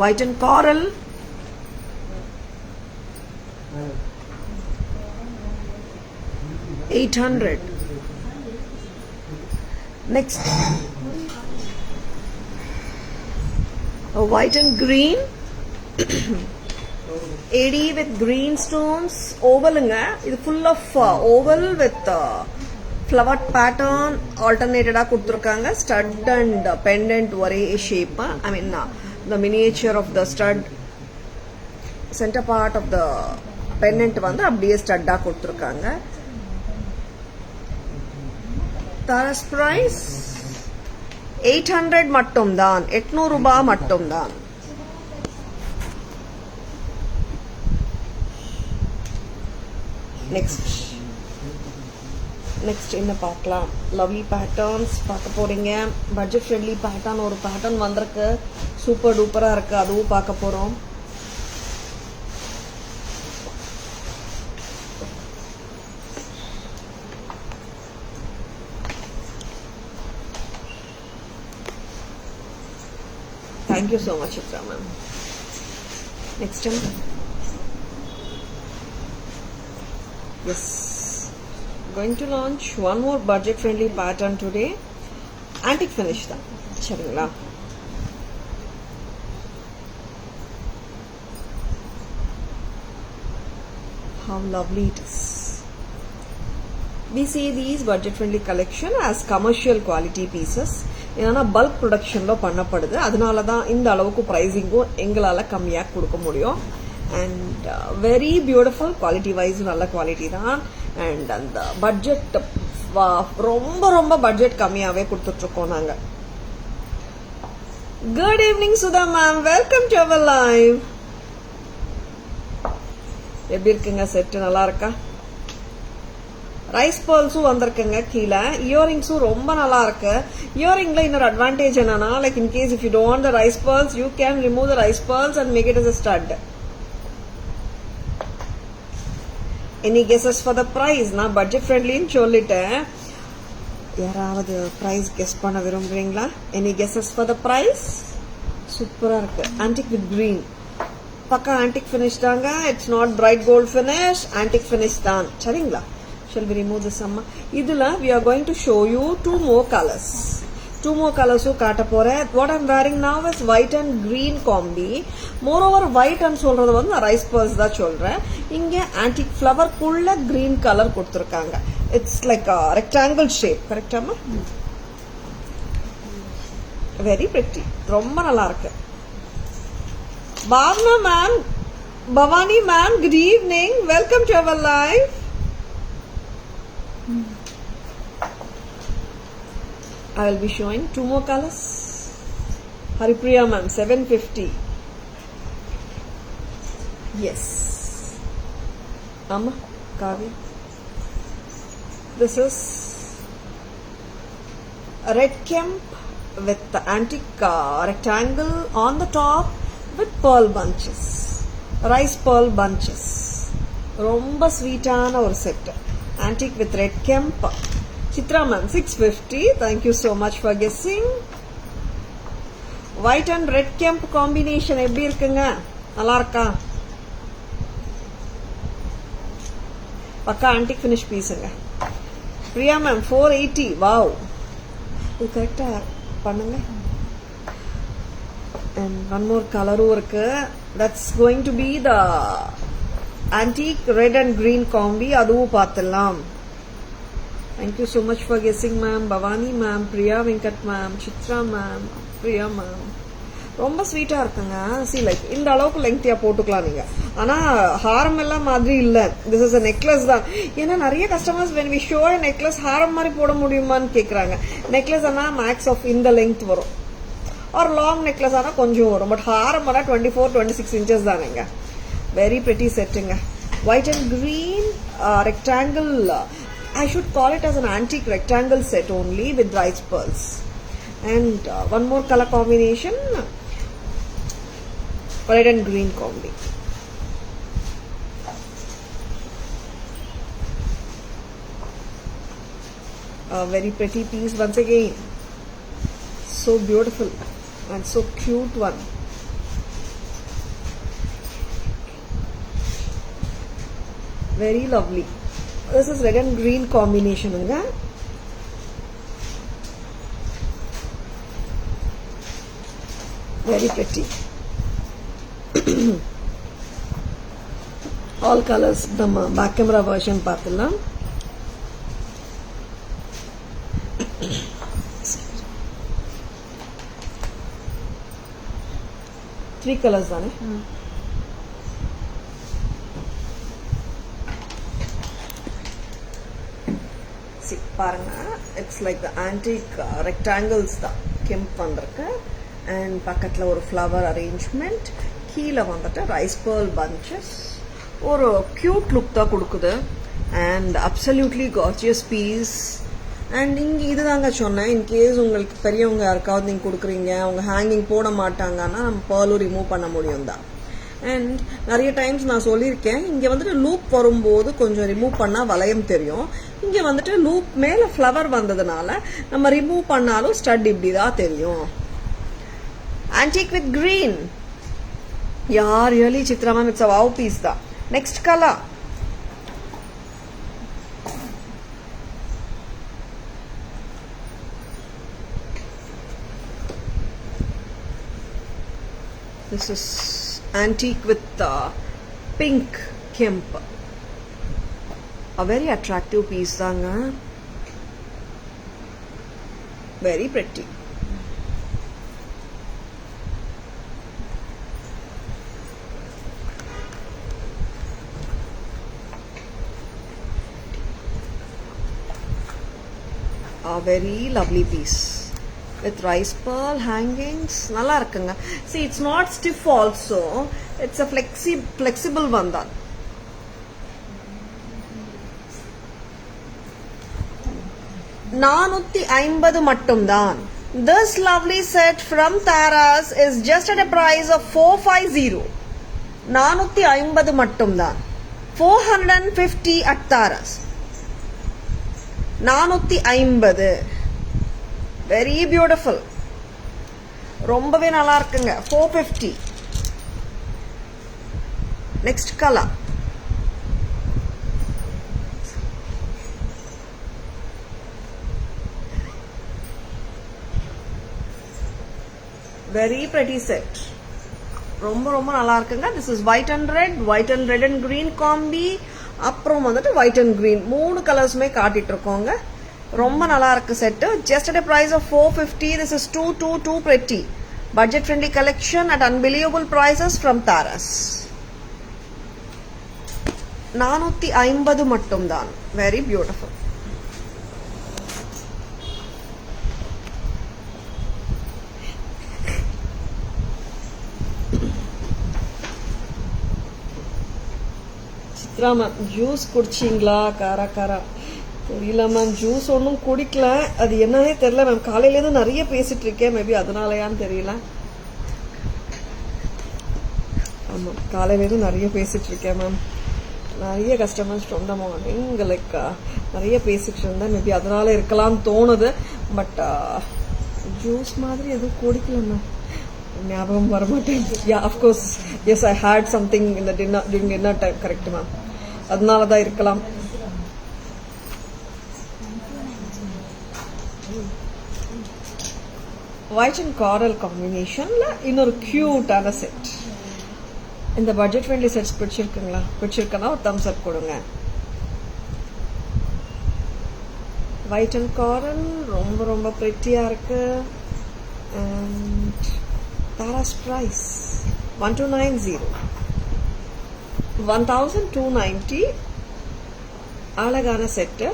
white and coral, $800. Next, white and green, AD with green stones, ovalங்க. இது full of oval with flower pattern alternated கொடுத்திருக்காங்க. Stud and pendant ஒரே shape. I mean the miniature of the stud, center part of the pendant வந்து அப்படியே stud கொடுத்திருக்காங்க. Tara's price 800 மட்டும் தான். 800 ரூபாய் மட்டும் தான். நெக்ஸ்ட் என்ன பார்க்கலாம்? லவ்லி பேட்டர்ன்ஸ் பார்க்க போறீங்க. பட்ஜெட் ஃப்ரெண்ட்லி பேட்டர்ன் ஒரு பேட்டர்ன் வந்திருக்கு, சூப்பர் டூப்பரா இருக்கு, அதுவும் பார்க்க போறோம். Thank you so much, Chitra ma'am. Next time. Yes. Going to launch one more budget friendly pattern today. Antique finish da. Charila. How lovely it is. We see these budget friendly collection as commercial quality pieces. ஏன்னா bulk ப்ரொடக்ஷன்ல பண்ணப்படுது, அதனால தான் இந்த அளவுக்கு ப்ரைஸிங்கும் எங்களால் கம்மியாக கொடுக்க முடியும். And very beautiful, quality wise நல்ல குவாலிட்டி தான். அண்ட் அந்த பட்ஜெட் ரொம்ப ரொம்ப பட்ஜெட் கம்மியாகவே கொடுத்துட்ருக்கோம் நாங்கள். Good evening Sudha ma'am, welcome to our live. எப்படி இருக்குங்க செட்டு? நல்லா இருக்கா? ரைஸ் பேர்ல்ஸும் வந்திருக்குங்க கீழே. இயரிங்ஸும் ரொம்ப நல்லா இருக்கு. இயரிங்ல இன்னொரு அட்வான்டேஜ் என்னன்னா, like in case if you don't want the rice pearls, you can remove the rice pearls and make it as a stud. Any guesses for the price? நான் budget friendly ன்னு சொல்லிட்டேன். யாராவது price guess பண்ண விரும்புறீங்களா? Any guesses for the price? சூப்பரா இருக்கு. Antique with green. பக்கா antique finish தாங்க. It's not bright gold finish. Antique finish தான். சரிங்களா? Shall we remove this amma? இதுல we are going to show you two more colors. Two more colors காட்ட போறேன். What I'm wearing now is white and green combi. Moreover white and சொல்றது வந்து நான் rice pearls தான் சொல்றேன். இங்க antique flower குள்ள green color கொடுத்திருக்காங்க. It's like a rectangle shape. Correct amma? Very pretty. ரொம்ப நல்லா இருக்கு. Bhavna ma'am, Bhavani ma'am, good evening. Welcome to our live. I will be showing two more colors. Haripriya ma'am, 750. Yes. Amma, Kavi. This is a red kemp with the antique rectangle on the top with pearl bunches. Rice pearl bunches. Romba sweetana or set. Antique with red kemp. Chitra ma'am, 650. Thank you so much for guessing. White and red kemp combination எப்படி இருக்குங்க? நல்லா இருக்கா? Pakka antique finish பீஸுங்க. Priya ma'am 480. Wow, இது கரெக்டா பண்ணுங்க. And one more கலரும் இருக்கு. That's going to be the antique red and green combi. அதுவும் பார்த்துடலாம். Thank you so much for guessing ma'am. Bhavani ma'am, Priya Venkat ma'am, Chitra ma'am, Priya ma'am. ரொம்ப ஸ்வீட்டா இருக்குங்க. see like இந்த அளவுக்கு லெங்க்தியா போட்டுக்கலாம் நீங்க. ஆனா ஹாரம் எல்லாம் மாதிரி இல்ல. this is a necklace தான். ஏன்னா நிறைய customers when we show a necklace ஹாரம் மாதிரி போட முடியுமான்னு கேக்குறாங்க. necklace ஆனா max of இந்த length வரும். or long necklace ஆனா கொஞ்சம் வரும். but ஹாரம் ஆனா 24-26 inches தானேங்க. very pretty setting. white and green rectangle. I should call it as an antique rectangle set only with rice pearls. And one more color combination, red and green combi. A very pretty piece once again. So beautiful and so cute one. Very lovely. This is red and green combination. Very pretty. All colors. The back camera version paathalam. Three colors dane. See, பாருங்க, it's like the antique rectangles தான் கெம்ப் வந்திருக்கு. And பக்கத்தில் ஒரு flower arrangement, கீழே வந்துட்டு rice pearl bunches. ஒரு cute look தான் கொடுக்குது. And absolutely gorgeous piece. And இங்கே இதுதாங்க சொன்னேன், இன்கேஸ் உங்களுக்கு பெரியவங்க யாருக்காவது நீங்கள் கொடுக்குறீங்க, அவங்க ஹேங்கிங் போட மாட்டாங்கன்னா நம்ம பேர்லும் ரிமூவ் பண்ண முடியும் தான். அண்ட் நிறைய டைம்ஸ் நான் சொல்லியிருக்கேன், இங்கே வந்துட்டு லூப் வரும்போது கொஞ்சம் ரிமூவ் பண்ணால் வளையம் தெரியும். இங்கே வந்துட்டு லூப் மேலே ஃப்ளவர் வந்ததுனால நம்ம ரிமூவ் பண்ணாலும் ஸ்டட் இப்படி தான் தெரியும். Antique with green. Yeah, really Chitra ma'am, it's a wow piece da. Next color. This is antique with pink kemp. A very attractive piece danga. Very pretty. A very lovely piece with rice pearl hangings. நல்லா இருக்குங்க. See, it's not stiff also. It's a flexible one தான். $450 மட்டும்தான். This lovely set from Taras is just at a price of $450. $450 மட்டும்தான். 450 at Taras. 450. Very beautiful. ரொம்பவே நல்லா இருக்குங்க. 450. Next color. Very pretty set. ரொம்ப ரொம்ப நல்லா இருக்குங்க. This is white and red and green combi. அப்புறம் வந்துட்டு white and green. 3 கலர்ஸ்மே காட்டிட்டு இருக்கோங்க. ரொம்ப நல்லா இருக்கு set. Just at a price of 450. This is too pretty. Budget friendly collection at unbelievable prices from Taras. 450 மட்டும் தான். Very beautiful. Chitra ma'am juice குடிச்சிங்களா? காரா தெரியல மேம், ஜூஸ் ஒன்றும் குடிக்கல. அது என்னன்னே தெரியல மேம். காலையிலேருந்து நிறைய பேசிட்டு இருக்கேன். மேபி அதனாலயான்னு தெரியல. ஆமாம், காலையிலேருந்து நிறைய பேசிட்டு இருக்கேன் மேம். நிறைய customers from the morning like நிறைய பேசிட்டு இருந்தேன். மேபி அதனால இருக்கலாம்னு தோணுது. பட் ஜூஸ் மாதிரி எதுவும் குடிக்கல மேம். ஞாபகம் வரமாட்டேங்குது. Yeah of course yes, I had something இந்த டின்னர் டைம். கரெக்ட் மேம், அதனால தான் இருக்கலாம். ஒயிட் அண்ட் காரல் காம்பினேஷன்ல இன்னொரு கியூட்டான செட். இந்த பட்ஜெட் ஃப்ரெண்ட்லி செட்ஸ் பிடிச்சிருக்குங்களா? பிடிச்சிருக்குன்னா ஒரு தம்ஸ் அப் கொடுங்க. ஒயிட் அண்ட் காரல் ரொம்ப ரொம்ப பிரிட்டியா இருக்கு. And Taras price 1290. 1290. அழகான செட்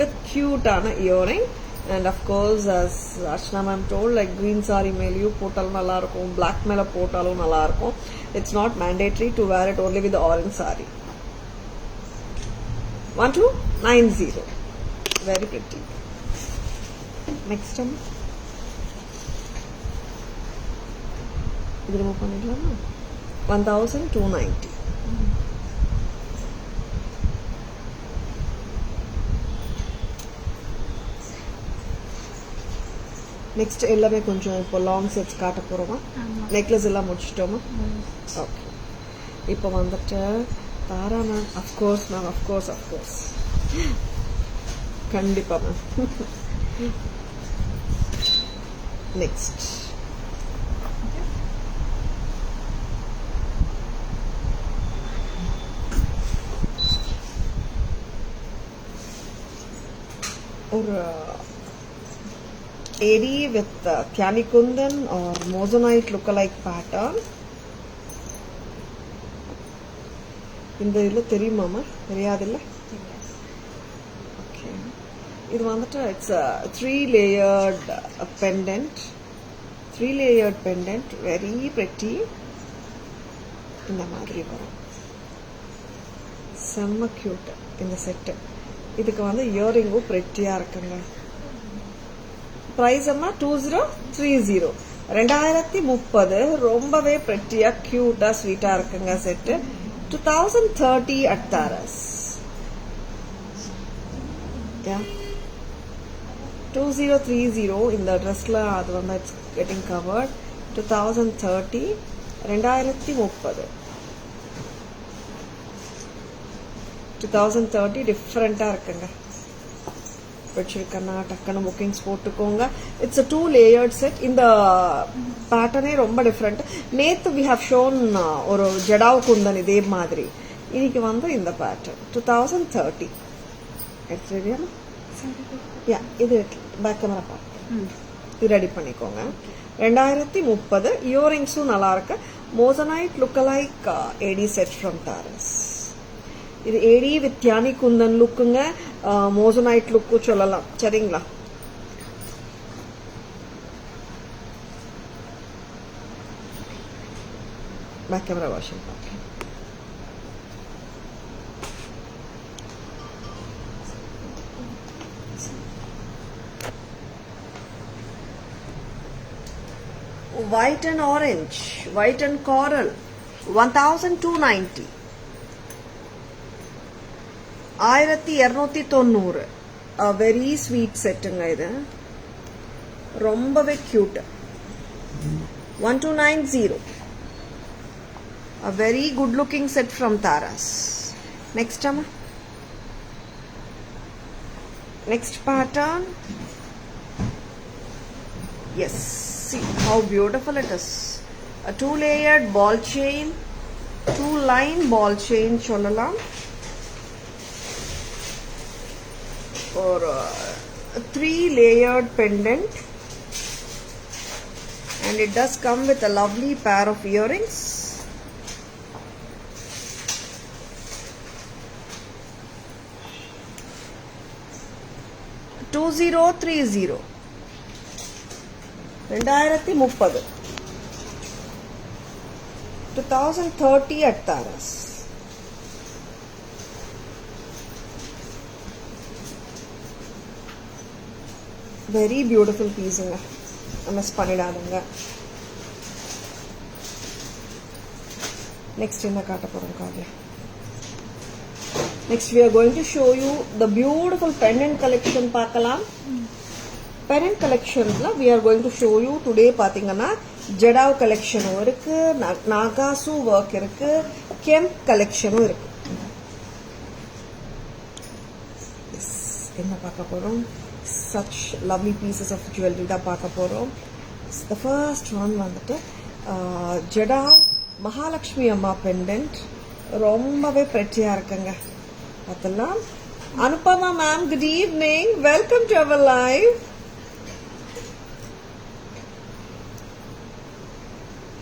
வித் கியூட்டான earring. And of course, as Archana ma'am told, like green saree மேலேயும் போட்டாலும் நல்லா இருக்கும், black மேல போட்டாலும் நல்லா இருக்கும். It's not mandatory to wear it only with the orange saree. 1290. Very pretty. Next one. இது ரிமூவ் பண்ணிடலாமா? 1290. நெக்ஸ்ட் எல்லாமே கொஞ்சம் இப்போ லாங் செட்ஸ் காட்ட போறோமா? நெக்லஸ் எல்லாம் முடிச்சிட்டோமா? ஓகே. இப்போ வந்துட்டு Tara ma'am, of course ma'am, of course கண்டிப்பா மேம். நெக்ஸ்ட் ஒரு ஏடி வித் கியானி kundan or moissanite look-alike pattern. இந்த இதில் தெரியுமாமா? தெரியாதில்ல? ஓகே. இது வந்துட்டு it's 3-layered pendant. 3-layered pendant, very pretty. இந்த மாதிரி வரும். செம்ம கியூட் இந்த செட்டு. இதுக்கு வந்து இயரிங்கும் பிரெட்டியா இருக்குங்க. பிரைஸ் அம்மா 2030. 2030. ரொம்பவே பிரெட்டியா கியூட்டா ஸ்வீட்டா இருக்குங்க செட்டு. 2030 at Taras. Yeah. 2030 இந்த ட்ரெஸ்ல அது வந்து இட்ஸ் கெட்டிங் கவர்ட். 2030. 2030. 2030 டிஃப்ரெண்டா இருக்குங்க. பிடிச்சிருக்கன்னா டக்குன்னு புக்கிங்ஸ் போட்டுக்கோங்க. It's a 2-layered set. இந்த பேட்டர்னே ரொம்ப டிஃப்ரெண்ட். நேத்து வி ஹவ் ஷோன் ஒரு ஜடாவ் குந்தன் இதே மாதிரி. இன்னைக்கு வந்து இந்த பேட்டர்ன் 2030. எடுத்துறியா? யா, இது பேக் கேமரா பார்த்து இது ரெடி பண்ணிக்கோங்க. 2030. இயரிங்ஸும் நல்லா இருக்கு. Moissanite lookalike AD set from Taras. இது ஏடி வித் கியானி குந்தன் லுக்குங்க. மோசனைட் லுக்கு சொல்லலாம். சரிங்களா? பேக் கேமரா வாஷிங் பார்க்கலாம். white and orange, white and coral, 1290. 1290. Very sweet செட்டுங்க இது, ரொம்பவே cute. 1290. A very good looking set from Taras. Next amma, next pattern. Yes, see how beautiful it is. A 2-layered ball chain, 2-line ball chain sollalam, or a 3-layered pendant, and it does come with a lovely pair of earrings. $2030. 2030. 2030 at Taras. Very beautiful piece. MS பண்ணிடாதுங்க. Next என்ன காட்ட போறோம் Kavya? Next we are going to show you the beautiful pendant collection பார்க்கலாம். Pendant collectionல we are going to show you today பாத்தீங்கன்னா ஜடாவ் கலெக்ஷனும் இருக்கு, நாகாசு work இருக்கு, கெம்ப் கலெக்ஷனும் இருக்கு. என்ன பார்க்க போறோம்? Such lovely pieces of jewelry தான் பார்க்க போறோம். The first one வந்துட்டு ஜடாவ் மகாலட்சுமி அம்மா பெண்டன்ட், ரொம்பவே pretty-ஆ இருக்குங்க. அதெல்லாம் Anupama ma'am, good evening, welcome to our live.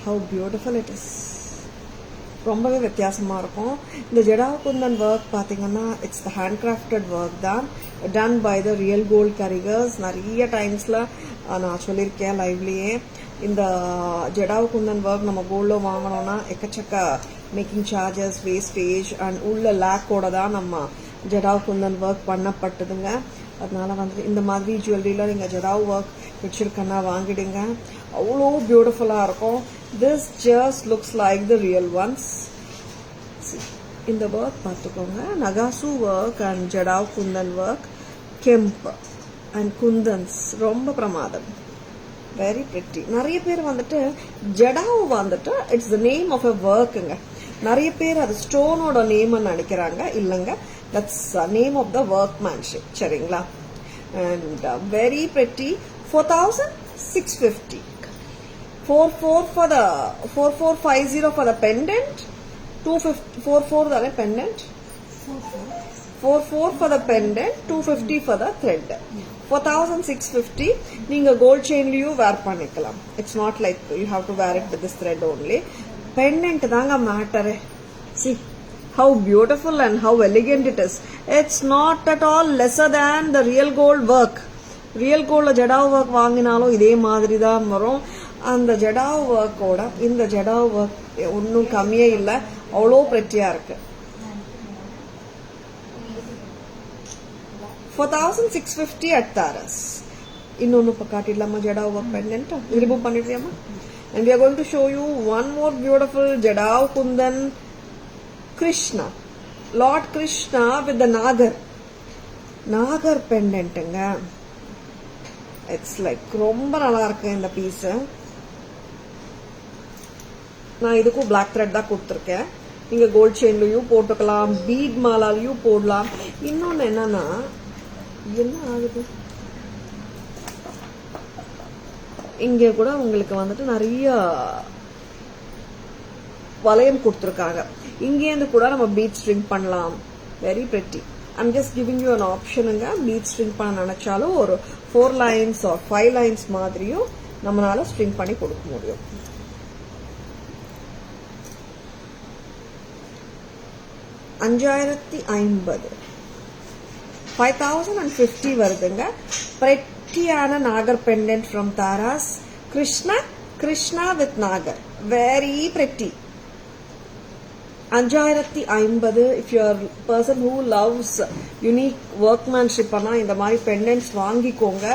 How beautiful it is. ரொம்பவே வித்தியாசமா இருக்கும். இந்த ஜடாவ் குந்தன் ஒர்க் பாத்தீங்கன்னா it's the handcrafted work தான், done by the real gold karigars. நிறைய டைம்ஸ்ல நான் சொல்லியிருக்கேன் லைவ்லயே, இந்த ஜடாவ் குந்தன் ஒர்க் நம்ம கோல்ட்ல வாங்கணும்னா எக்கச்சக்க மேக்கிங் சார்ஜஸ், வேஸ்டேஜ் அண்ட் உள்ள லேக்கோட தான் நம்ம ஜடாவ் குந்தன் ஒர்க் பண்ணப்பட்டதுங்க. அதனால வந்து இந்த மாதிரி ஜுவல்லரியில நீங்க ஜடாவ் ஒர்க் வச்சிருக்கன்னா வாங்கிடுங்க, அவ்வளோ பியூட்டிஃபுல்லா இருக்கும். This just looks like the real ones. இந்த ஒர்க் பார்த்துக்கோங்க, நகாசு work and jadau kundan work, kemp and kundans, ரொம்ப பிரமாதம். Very pretty. நிறைய பேர் வந்துட்டு ஜடாவ் வந்துட்டு it's the name of a ஒர்க்குங்க. நிறைய பேர் அது ஸ்டோனோட நேம் நினைக்கிறாங்க, இல்லைங்க, that's name of the workmanship. சரிங்களா? And very pretty. 4650. 4450 for the pendant. 254 தானே pendant. 44 for the pendant, 250 for the thread. 4650. நீங்க கோல்ட் செயின்லயும் வேர் பண்ணிக்கலாம். It's not like you have to wear it with this thread only. Pendant தாங்க matter. See how beautiful and how elegant it is. It's not at all lesser than the real gold work. Real கோல்ட்ல jadau work வாங்கினாலும் இதே மாதிரி தான் வரும். அந்த ஜடாவ் ஒர்க்கோட இந்த jadau work ஒன்றும் கம்மியே இல்லை, அவ்வளோ பிரெட்டியா இருக்கு. 4650 at Taras. இன்னொன்னு காட்டிடலாமா ஜடாவ் ஒர்க் பெண்டன்ட்? ரிமூவ் பண்ணிடுறியாமா? And we are going to show you one more beautiful Jadav Kundan Krishna, Lord Krishna with the Nagar pendant. It's like ரொம்ப நல்லா இருக்கு இந்த பீஸ். நான் இதுக்கு பிளாக் த்ரெட் தான் கொடுத்துருக்கேன். நீங்க கோல்ட் செயின்லயும் போட்டுக்கலாம், பீட் மாலாலையும் போடலாம். இன்னொன்னு என்னன்னா, என்ன ஆகுது இங்க கூட உங்களுக்கு வந்துட்டு நிறைய வளையம் கொடுத்துருக்காங்க. இங்கேருந்து கூட நம்ம பீட் ஸ்ட்ரிங் பண்ணலாம். Very pretty. I'm just giving you an ஆப்ஷனுங்க. பீட் ஸ்ட்ரிங் பண்ண நினைச்சாலும் ஒரு 4 lines or 5 lines மாதிரியும் நம்மளால ஸ்ட்ரிங் பண்ணி கொடுக்க முடியும். $5050. 5050 வருதுங்க. prettyயான நாகர் pendant from Taras. Krishna with Nagar. Very pretty. 5050. If you are a person who loves unique workmanship, இந்த மாதிரி pendants வாங்கிக்கோங்க.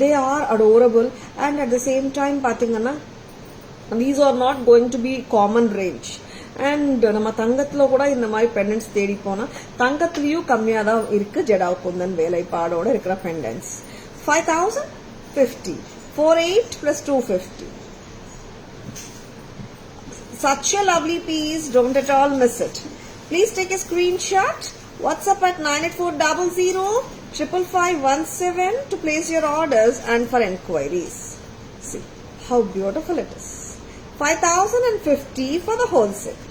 They are adorable and at the same time பாத்தீங்கன்னா these are not going to be common range. And நம்ம தங்கத்துல கூட இந்த மாதிரி பெண்டன்ஸ் தேடி போனா தங்கத்திலயும் கம்மியா தான் இருக்கு ஜடாவ் குந்தன் வேலைப்பாடோட இருக்கிற பெண்டன்ஸ். 5050 48 plus 250. Such a lovely piece, don't at all miss it. Please take a screenshot. WhatsApp at 98400 55517 to place your orders and for enquiries. See how beautiful it is. 5050 for the whole set.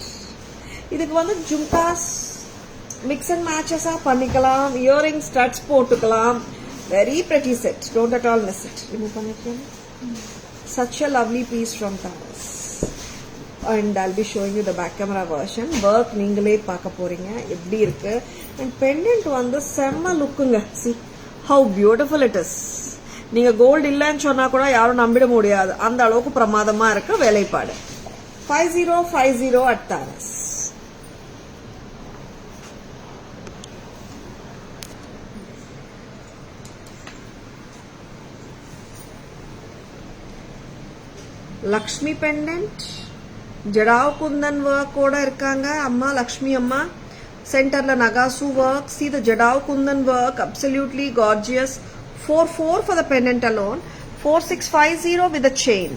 இதுக்கு வந்து jhumkas mix and மேட்சஸா பண்ணிக்கலாம், earring studs போட்டுக்கலாம். Very pretty set. Don't at all miss it. Remove பண்ணிக்கலாம். Such a lovely piece from Taras. And I'll be showing you the back camera version. Work நீங்களே பார்க்க போறீங்க எப்படி இருக்கு. And pendant வந்து செம்ம லுக்குங்க. See how beautiful it is. நீங்க gold இல்லன்னு சொன்னா கூட யாரும் நம்பிட முடியாது, அந்த அளவுக்கு பிரமாதமா இருக்கு வேலைப்பாடு. 5050 at Taras. Lakshmi pendant jadau kundan work ஓட இருக்காங்க அம்மா லக்ஷ்மி அம்மா. சென்டர்ல நகாசு work. See the jadau kundan work, absolutely gorgeous. 44 for the pendant alone. 4650 with the chain.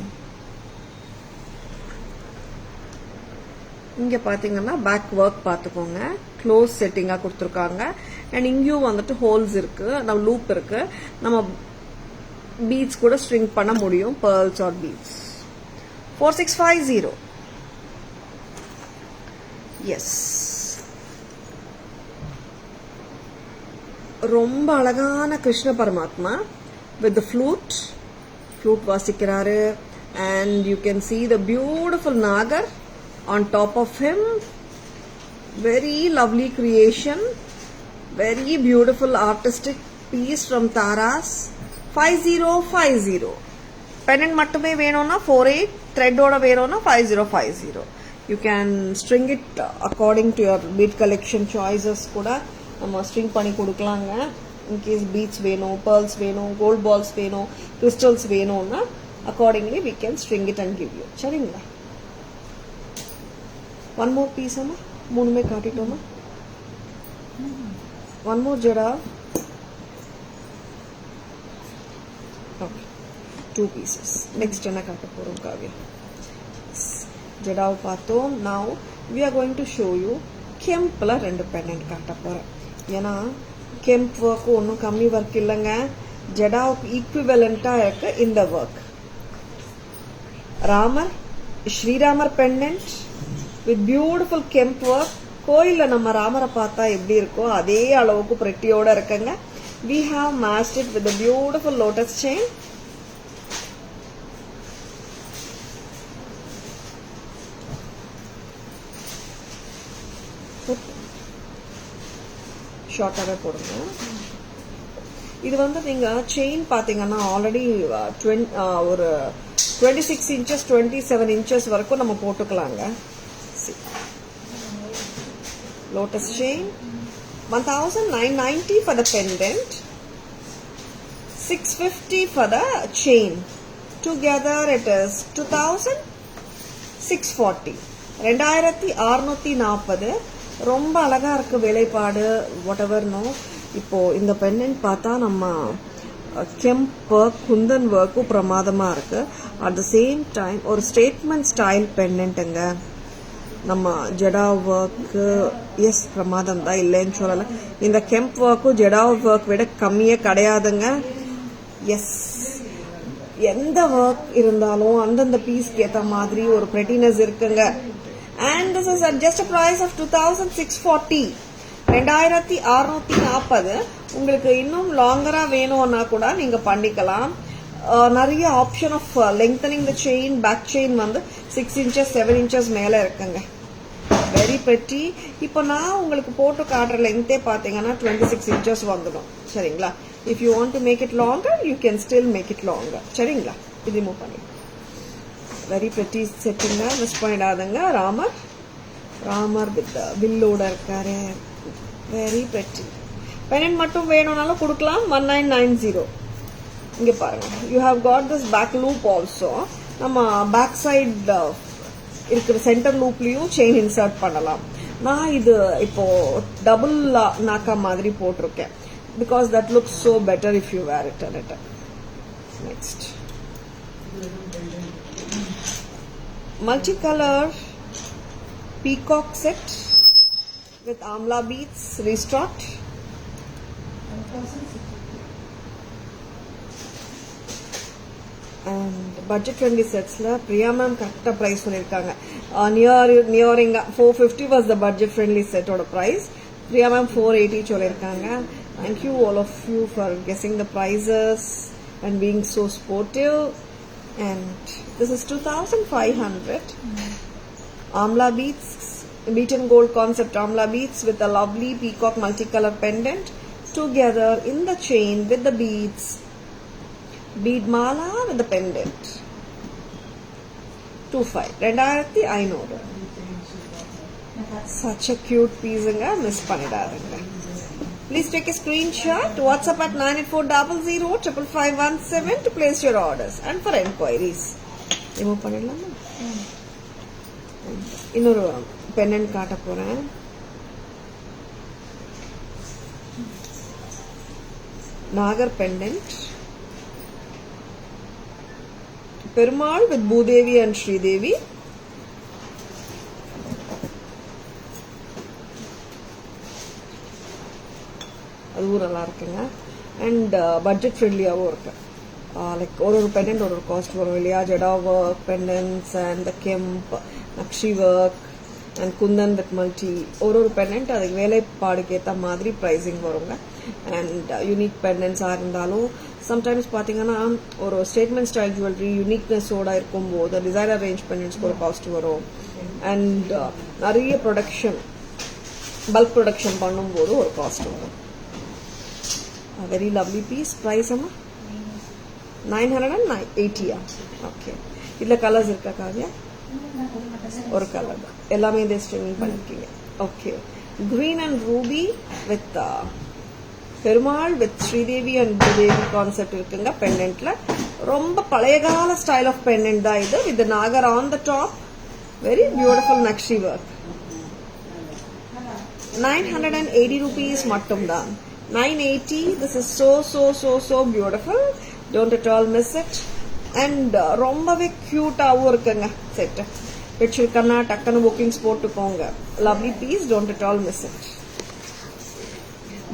இங்க பாத்தீங்கன்னா பேக் ஒர்க் பாத்துக்கோங்க, க்ளோஸ் செட்டிங்கா கொடுத்துருக்காங்க. அண்ட் இங்கேயும் வந்துட்டு ஹோல்ஸ் இருக்கு, நம்ம லூப் இருக்கு, நம்ம பீட்ஸ் கூட ஸ்ட்ரிங் பண்ண முடியும், pearls or beads. 4650. எஸ், ரொம்ப அழகான கிருஷ்ண பரமாத்மா வித் ஃப்ளூட் வாசிக்கிறாரு. And you can see the beautiful நாகர் on top of him. Very lovely creation, very beautiful artistic piece from Taras. 5050. Pendant மட்டுமே வேணும்னா 48, thread ஓட வேணும்னா 5050. You can string it according to your bead collection choices கூட நம்ம string பண்ணி கொடுக்கலாங்க. In case beads வேணும், pearls வேணும், கோல்ட் பால்ஸ் வேணும், கிறிஸ்டல்ஸ் வேணும்னா accordingly we can string it and give you. சரிங்களா? one more piece அம்மா, மூணுமே காட்டிட்டோமா? one more ஜடா. okay, 2 pieces. next என்ன காட்ட போறோம் காவ்யா? ஜடாவ் பார்த்தோம். now we are going to show you கெம்ப்ல 2 pendant காட்ட போறேன். ஏன்னா கெம்ப் ஒர்க் ஒன்றும் கம்மி ஒர்க் இல்லைங்க, ஜடாவுக்கு ஈக்குவலண்டா இருக்கு இந்த work. Ramar, Sriramar pendant with beautiful kemp work. கோயில்ல நம்ம ராமரை பார்த்தா எப்படி இருக்கோ அதே அளவுக்கு பிரெட்டியோட இருக்குங்க. we have matched it with a beautiful lotus chain. ஷார்ட்டாகவே போடுங்க. இது வந்து நீங்க செயின் பாத்தீங்கன்னா ஆல்ரெடி ஒரு 26 inches 27 inches வரைக்கும் நம்ம போட்டுக்கலாங்க. Lotus chain 1990 for the pendant, 650 for the chain. Together it is 2640. 2640. ரொம்ப அழகா இருக்கு வேலைப்பாடு. Whatever no. இப்போ இந்த பெண்டன்ட் பார்த்தா நம்ம கெம்ப் ஒர்க், குந்தன் ஒர்க்கும் பிரமாதமா இருக்கு. அட் த சேம் டைம் ஒரு ஸ்டேட்மெண்ட் ஸ்டைல் பெண்டன்ட்டுங்க. நம்ம ஜடா ஒர்க்கு எஸ் பிரமாதம் தான், இல்லைன்னு சொல்லல. இந்த கெம்ப் ஒர்க்கும் ஜடா ஒர்க் விட கம்மியே கிடையாதுங்க. எஸ், எந்த ஒர்க் இருந்தாலும் அந்தந்த பீஸ்க்கு ஏற்ற மாதிரி ஒரு பிரெட்டினஸ் இருக்குங்க. And this is at just a price of 2640. 2640. உங்களுக்கு இன்னும் லாங்கரா வேணும்னா கூட நீங்க பண்ணிக்கலாம். நிறைய option of lengthening the chain, back chain வந்து 6 inches 7 inches மேல இருக்குங்க. Very pretty. இப்போ நான் உங்களுக்கு போட்டு காட்டுற லெங்தே பாத்தீங்கன்னா 26 inches வந்துடும். சரிங்களா? If you want to make it longer you can still make it longer. சரிங்களா? இது ரிமூவ் பண்ணி வெரி பிரெட்டி செட்டிங்க, மிஸ் பண்ணிடாதுங்க. ராமர் வித் வில்லோட இருக்காரு. Very pretty. பெனன்ட் மட்டும் வேணும்னாலும் கொடுக்கலாம். 1990. இங்க பாருங்க, you have got this back loop also. நம்ம பேக் சைட் இருக்கிற சென்டர் லூப்லயும் செயின் இன்சர்ட் பண்ணலாம். நான் இது இப்போ டபுள் நாக்கா மாதிரி போட்டிருக்கேன் because that looks so better if you wear it at it. Next multicolor peacock set with amla beads restocked. And budget friendly sets la Priya ma'am correct price சொல்லிருக்காங்க. nearing 450 was the budget friendly set oda price. Priya ma'am 480 சொல்லிருக்காங்க. Thank you all of you for guessing the prices and being so sportive. And this is 2500 amla beads, beaten gold concept amla beads with a lovely peacock multicolor pendant together in the chain with the beads, bead mala with the pendant. 2500. Such a cute piece nga, miss pannidadunga. Please take a screenshot. WhatsApp at 9840055517 to place your orders and for enquiries. Remove பண்ணிடலாமா? இன்னொரு pendant காட்ட போறேன். நாகர் pendant. Perumal with Bhudevi and Sridevi. அதுவும் நல்லா இருக்குங்க. And budget ஃப்ரெண்ட்லியாகவும் இருக்கு. Like ஒரு பெண்டன்ட் ஒரு காஸ்ட் வரும் இல்லையா? Jadau work pendants and the kemp nakshi work and kundan with multi ஒரு பெண்டன்ட் அதுக்கு வேலைப்பாடுக்கு ஏற்ற மாதிரி ப்ரைஸிங் வருங்க. அண்ட் யூனிக் பெண்டன்ஸாக இருந்தாலும் சம்டைம்ஸ் பார்த்தீங்கன்னா ஒரு ஸ்டேட்மெண்ட் ஸ்டைல் ஜுவல்லரி யூனிக்னஸோட இருக்கும்போது டிசைனர் ரேஞ்ச் பெண்டன்ட்ஸ்க்கு ஒரு காஸ்ட் வரும். அண்ட் நிறைய ப்ரொடக்ஷன் பல்க் ப்ரொடக்ஷன் பண்ணும்போது ஒரு காஸ்ட் வரும். A very lovely piece. Price amma 980. Okay. இதுல கலர்ஸ் இருக்கா காவியா? ஒரு கலர் தான். எல்லாமே இதே ஸ்ட்ரிங்கிங் பண்ணிருக்கீங்க. Okay. Green and ruby with Perumal with Sridevi and Bhudevi concept இருக்குங்க பெண்டன்ட்ல. ரொம்ப பழைய கால ஸ்டைல் ஆஃப் பெண்டன்ட் தான் இது. With Nagar on the top. Very beautiful nakshi work. 980 rupees மட்டும் தான். 980. This is so beautiful. Don't at all miss it. And ரொம்பவே கியூட்டாவும் இருக்குங்க செட். பிடிச்சிருக்கன்னா டக்குன்னு புக்கிங்ஸ் போட்டுக்கோங்க. Lovely piece. Don't at all miss it.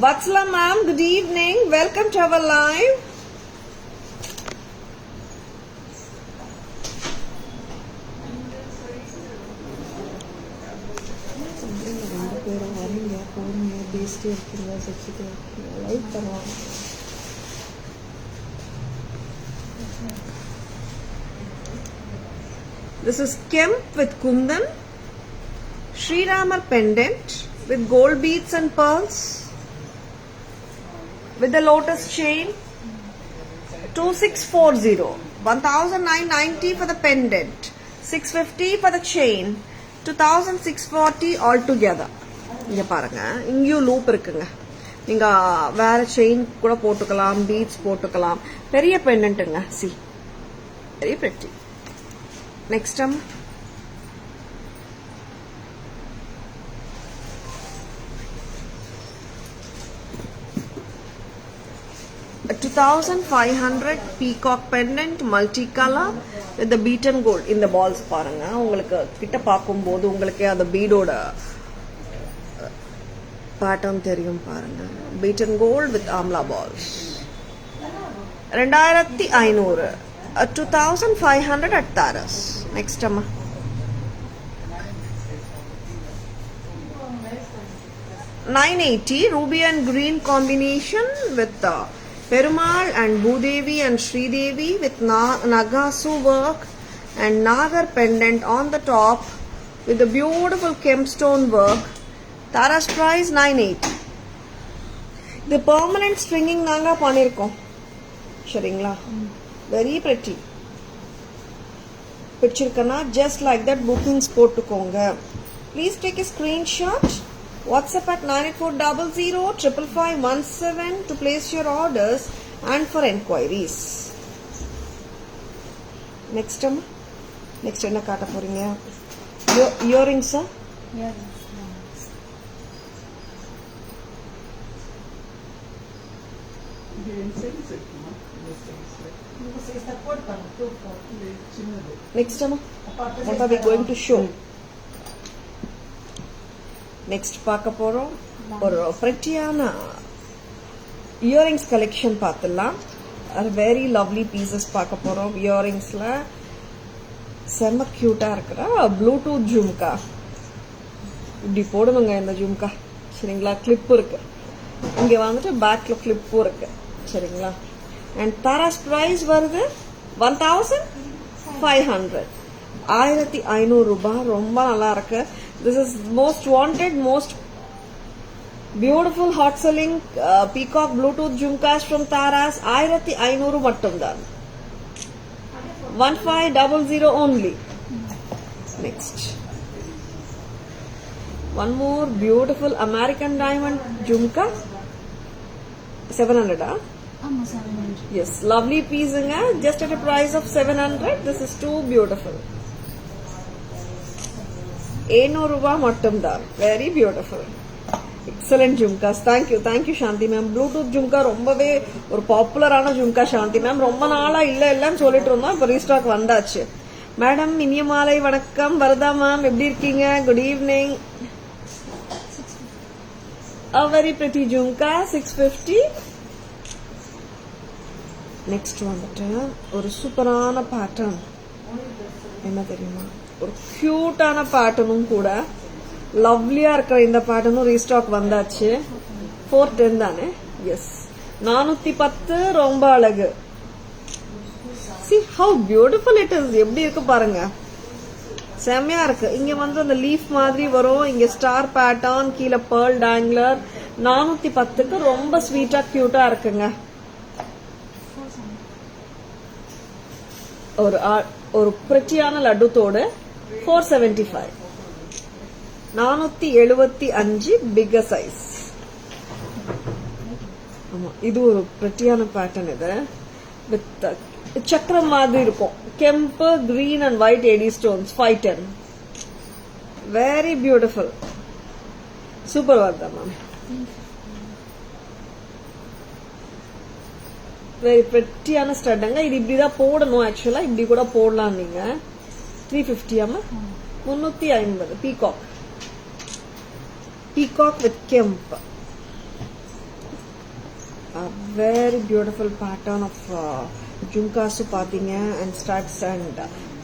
Vatsala ma'am, good evening. Welcome to our live. This is Kemp with Kundan, Sri Ramar pendant with gold beads and pearls, with the lotus chain. 2640, 1990 for the pendant, 650 for the chain, 2640 altogether. இங்க பாருங்க, இங்கேயும் loop இருக்குங்க. நீங்க வேற chain கூட போட்டுக்கலாம், beads போட்டுக்கலாம். பெரிய பெண்டன்ட்டுங்க. See very pretty. Next time a 2500 peacock pendant multicolor with the beaten gold. இந்த பால்ஸ் பாருங்க, உங்களுக்கு கிட்ட பார்க்கும்போது உங்களுக்கு அந்த பீடோட பேட்டர்ன் தெரியும் பாருங்க. beaten gold with amla balls. 2500 2500 at Taras. Next amma 980 ruby and green combination with Perumal and Bhudevi and Sridevi with Nagasu work and Nagar pendant on the top with the beautiful kempstone work. Tara's price 980. The permanent stringing naanga pannirkom. Sharingla. Very pretty. Pichirkana just like that bookings potukonga. Please take a screenshot. WhatsApp at 9840055517 to place your orders and for enquiries. Next time, next என்ன காட்ட போறீங்க? இயரிங்ஸா? Earrings. Nice. இது என் size இருக்குமா? இந்த சைஸ்ல இது சின்னது. Next அம்மா what are we going to show? Next பார்க்க போறோம் ஒரு பிரெட்டியான இயரிங்ஸ் கலெக்ஷன் பார்த்துடலாம். வெரி லவ்லி பீசஸ் பார்க்க போறோம். இயரிங்ஸ்ல செம்ம கியூட்டா இருக்கிற ப்ளூடூத் ஜும்கா. இப்படி போடணுங்க இந்த ஜும்கா. சரிங்களா? கிளிப்பு இருக்கு. இங்க வந்துட்டு பேக்ல கிளிப்பும் இருக்கு. சரிங்களா? அண்ட் தாராஸ் பிரைஸ் வருது 1500. 1500 ரூபாய். ரொம்ப நல்லா இருக்கு. This is most wanted, most beautiful hot selling peacock Bluetooth jhumkas from Tara's. 1500 மட்டும்தான். 1500 only. Next. One more beautiful American diamond jhumka. 700. ஆமா 700. Yes, lovely piece. Just at a price of 700. This is too beautiful. 700 ரூபாய் மட்டும்தான். Very beautiful. Excellent jhumkas. Thank you Shanti ma'am. Bluetooth jhumka ரொம்பவே ஒரு பாப்புலரான ஜும்கா சாந்தி ma'am. ரொம்ப நாளா இல்லன்னு சொல்லிட்டு இருந்தோம். இப்போ ரீஸ்டாக் வந்தாச்சு. மேடம் இனிய மாலை வணக்கம். வரதா மேம் எப்படி இருக்கீங்க? Good evening. A very pretty jhumka 650. Next வந்துட்டு ஒரு சூப்பரான பேட்டர்ன். என்ன தெரியுமா? ஒரு கியூட்டான பேட்டர்னும் கூட. லவ்லியா இருக்கிற இந்த பேட்டர்னும் ரீஸ்டாக் வந்தாச்சு. 410 தானே? எஸ். 410. ரொம்ப அழகு. See how beautiful it is. எப்படி இருக்கு பாருங்க. செம்மையா இருக்கு. இங்க வந்து அந்த லீஃப் மாதிரி வரும். இங்க ஸ்டார் பேட்டர்ன், கீழே பேர்ல் டேங்லர். 410க்கு ரொம்ப ஸ்வீட்டா கியூட்டா இருக்குங்க. ஒரு பிரெட்டியான லட்டுத்தோடு 475. 475 பிகர் சைஸ். ஆமா, இது ஒரு பிரெட்டியான பேட்டர்ன். இது வித் சக்கரம் மாதிரி இருக்கும். Kemp, green and white AD stones. 510. Very beautiful. Super வருதா மேம்? வெரி பிரெட்டியான ஸ்டட்டுங்க. இது இப்படிதான் போடணும். ஆக்சுவலா இப்படி கூட போடலாம் நீங்க. 350 ஆமா. 350. Peacock with kemp. A very beautiful pattern of jhumkas பாத்தீங்க and studs and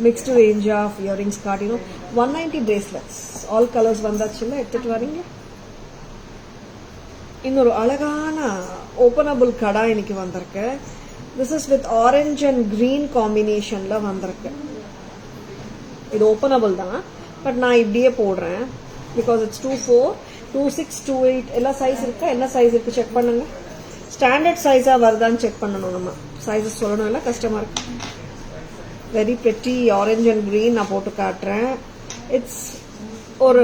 mixed range of earrings காட்டினோம். 190 bracelets. All colors வந்தாச்சுல. எடுத்துட்டு வரீங்க. இன்னொரு அழகான ஓபனபிள் கடா இன்னைக்கு வந்திருக்கு. This is with orange and green combinationல வந்திருக்கு. இது ஓபனபிள் தான். பட் நான் இப்படியே போடுறேன். Because it's 24, 26, 28 எல்லா சைஸ் இருக்கா? என்ன சைஸ் இருக்கு செக் பண்ணுங்க. ஸ்டாண்டர்ட் சைஸா வருதான்னு செக் பண்ணணும். நம்ம சைஸஸ் சொல்லணும் இல்ல, கஷ்டமா இருக்கு. Very pretty orange and green நான் போட்டு காட்டுறேன். இட்ஸ் ஒரு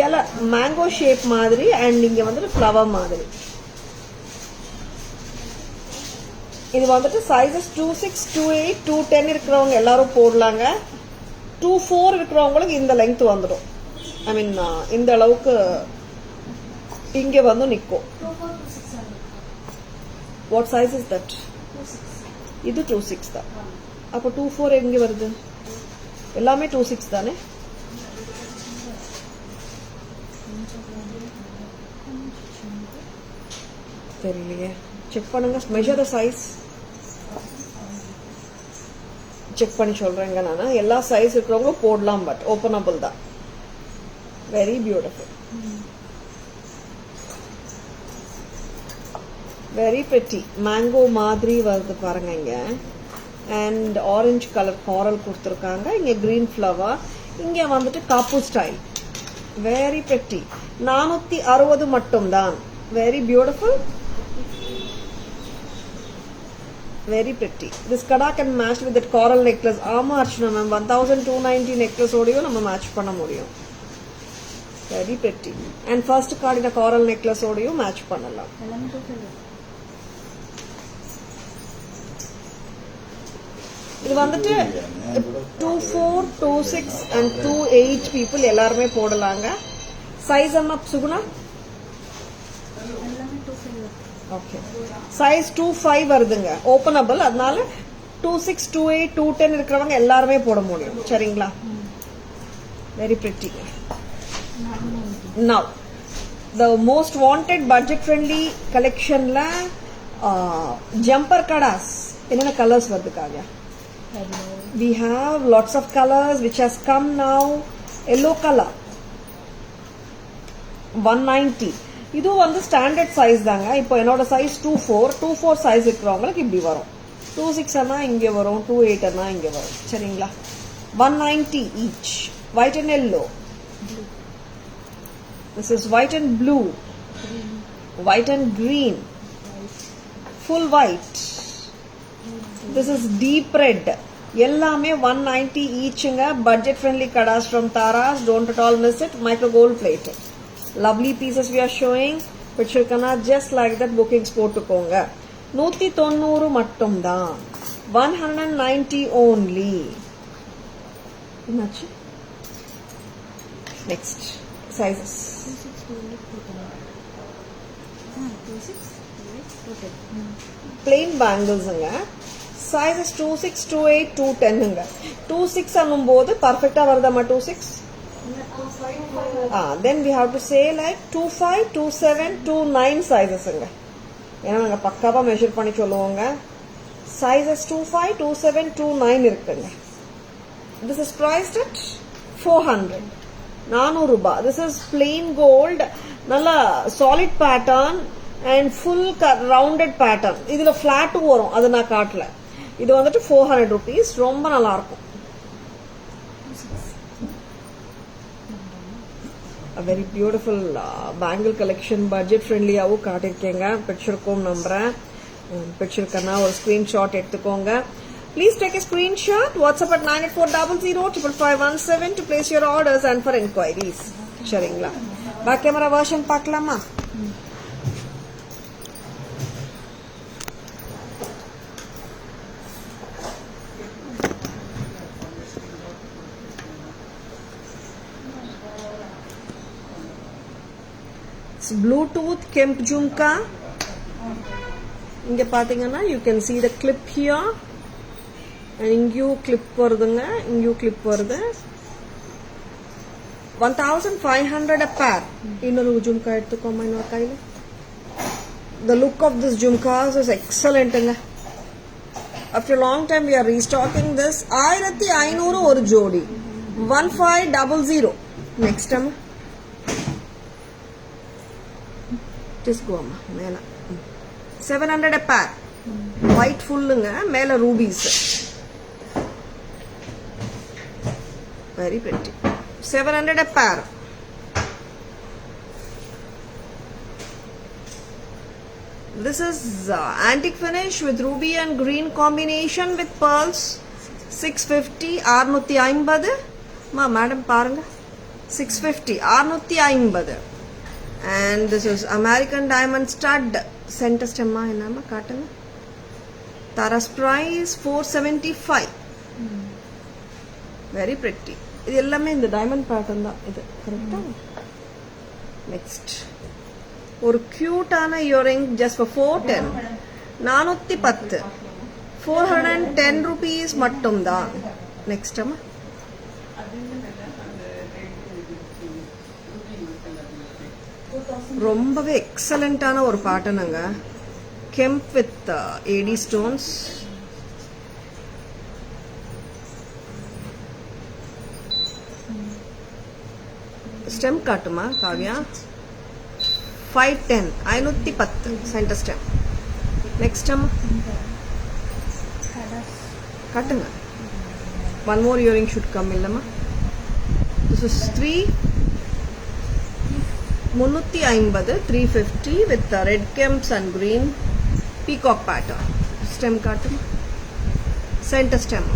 இலை மேங்கோ ஷேப் மாதிரி அண்ட் இங்க வந்துட்டு ஃப்ளவர் மாதிரி. இது வந்துட்டு சைஸஸ் 26, 28, 210 இருக்கிறவங்க எல்லாரும் போடலாங்க. 24 இருக்கிறவங்களுக்கு இந்த லெங்த் வந்துடும். ஐ மீன் இந்த அளவுக்கு இங்க வந்து நிக்கும். What size is that? இது 26 தான். அப்போ 24 எங்க வருது? எல்லாமே 26 தானே? தெரியலையே. செக் பண்ணுங்க. Measure the size. செக் பண்ணி சொல்றேங்க நானு. எல்லா சைஸ் இருக்கிறவங்க போடலாம். பட் ஓபனபிள் தான். Very beautiful. Very pretty. Mango மாதிரி வருது பாருங்க இங்க. அண்ட் ஆரஞ்சு கலர் காரல் கொடுத்துருக்காங்க. இங்க கிரீன் ஃப்ளவர். இங்க வந்துட்டு காப்பு ஸ்டைல். Very pretty. 460 மட்டும்தான். Very beautiful. Very pretty. This kada can match with that coral necklace. ஆமா அர்ச்சனா மேம். 1290 necklace ஓடையும் நம்ம மேட்ச் பண்ண முடியும். Very pretty. And first card இந்த coral necklace ஓடையும் மேட்ச் பண்ணலாம். இது வந்துட்டு 2-4, 2-6 and 2-8 people எல்லாருமே போடலாங்க. சைஸ் அம்மா சுகுணா? எல்லாமே 2 ஓகே. சைஸ் 2-5 வருதுங்க, ஓப்பனபிள். அதனால 2-6, 2-8, 2-10 இருக்கிறவங்க எல்லாருமே போட முடியும். சரிங்களா? Very pretty. Now, the most wanted budget friendly collectionல ஜம்பர் கடாஸ் என்னென்ன கலர்ஸ் வருது Kavya? We have lots of colors which has come now. Yellow color 190. இது வந்து ஸ்டாண்டர்ட் சைஸ் தாங்க. இப்போ என்னோட சைஸ் 2-4 சைஸ் இருக்கிறவங்களுக்கு இப்படி வரும். 2-6 அண்ணா இங்கே வரும், 2-8 அண்ணா இங்கே வரும். சரிங்களா? 190 each. White and yellow. This is white and blue. White and green. Full white. This is deep red. எல்லாமே 190 ஈச்சுங்க. Budget friendly kadas from Taras. Don't at all miss it. Micro gold plated. Lovely pieces we are showing. பிடிச்சிருக்கனா just like that bookings போட்டுக்கோங்க. 190 மட்டும் தான். 190 only. என்னாச்சு? Next sizes. 2-6 plain bangles-ங்க. sizes 2-6, 2-8, 2-10ங்க. 2-6 ಅನ್ನುம்போது perfect வருதமா 2-6? then we have to say like 2-5, 2-7, 2-9 sizesங்க. ஏன்னா நாங்க பக்காவா measure பண்ணி சொல்லுவோங்க. sizes 2-5, 2-7, 2-9 இருக்குங்க. This is priced at 400. 400 ரூபாய். This is plain gold. நல்லா solid pattern and full rounded pattern. இதுல flat வரும், அது நான் காட்டல. இது வந்துட்டு 400 rupees. ரொம்ப நல்லா இருக்கும். A very beautiful bangle collection. budget friendly ஆவும் காட்டிருக்கேங்க. பிடிச்சிருக்கும் நம்புறேன். பிடிச்சிருக்கனா ஒரு ஸ்கிரீன்ஷாட் எடுத்துக்கோங்க. Please take a screenshot. WhatsApp at 9840055517 to place your orders and for inquiries. சரிங்களா? பேக் கேமரா வெர்ஷன் பார்க்கலாமா? Bluetooth Kemp Jhumka. இங்க பாத்தீங்கன்னா you can see the clip here. இங்கேயும் clip வருதுங்க, இங்கேயும் clip வருது. 1500 a pair. இன்னொரு ஜும்கா எடுத்துக்கோமா இன்னொரு கையில. The look of this jhumkas is excellent. After a long time we are restocking this. 1500 ஒரு ஜோடி. 1500. Next time. Just go amma மேல. 700 a pair. White fullங்க, மேல rubies. Very pretty. 700 a pair. This is antique finish with ruby and green combination with pearls. 650. 650. Madam பாருங்க. 650. 650. And this is American diamond stud. Center stem என்னமா காட்டுங்க. Taras price 475. Very pretty. இது எல்லாமே இந்த diamond pattern தான். இது கரெக்டா? Next ஒரு கியூட்டான இயரிங் ஜஸ்ட் ஃபார் 410. 410. 410 rupees மட்டும் தான். நெக்ஸ்ட் அம்மா ரொம்பவே எக்ஸலண்டான ஒரு பேட்டர்னுங்க. Kemp with AD stones. Stem காட்டுமா Kavya? 510. 510 centre stem. Next stem காட்டுங்க. One more earring should come இல்லம்மா. This is 350. 350 with red kemps and green peacock pattern. Stem காட்டுமா? Centre stem.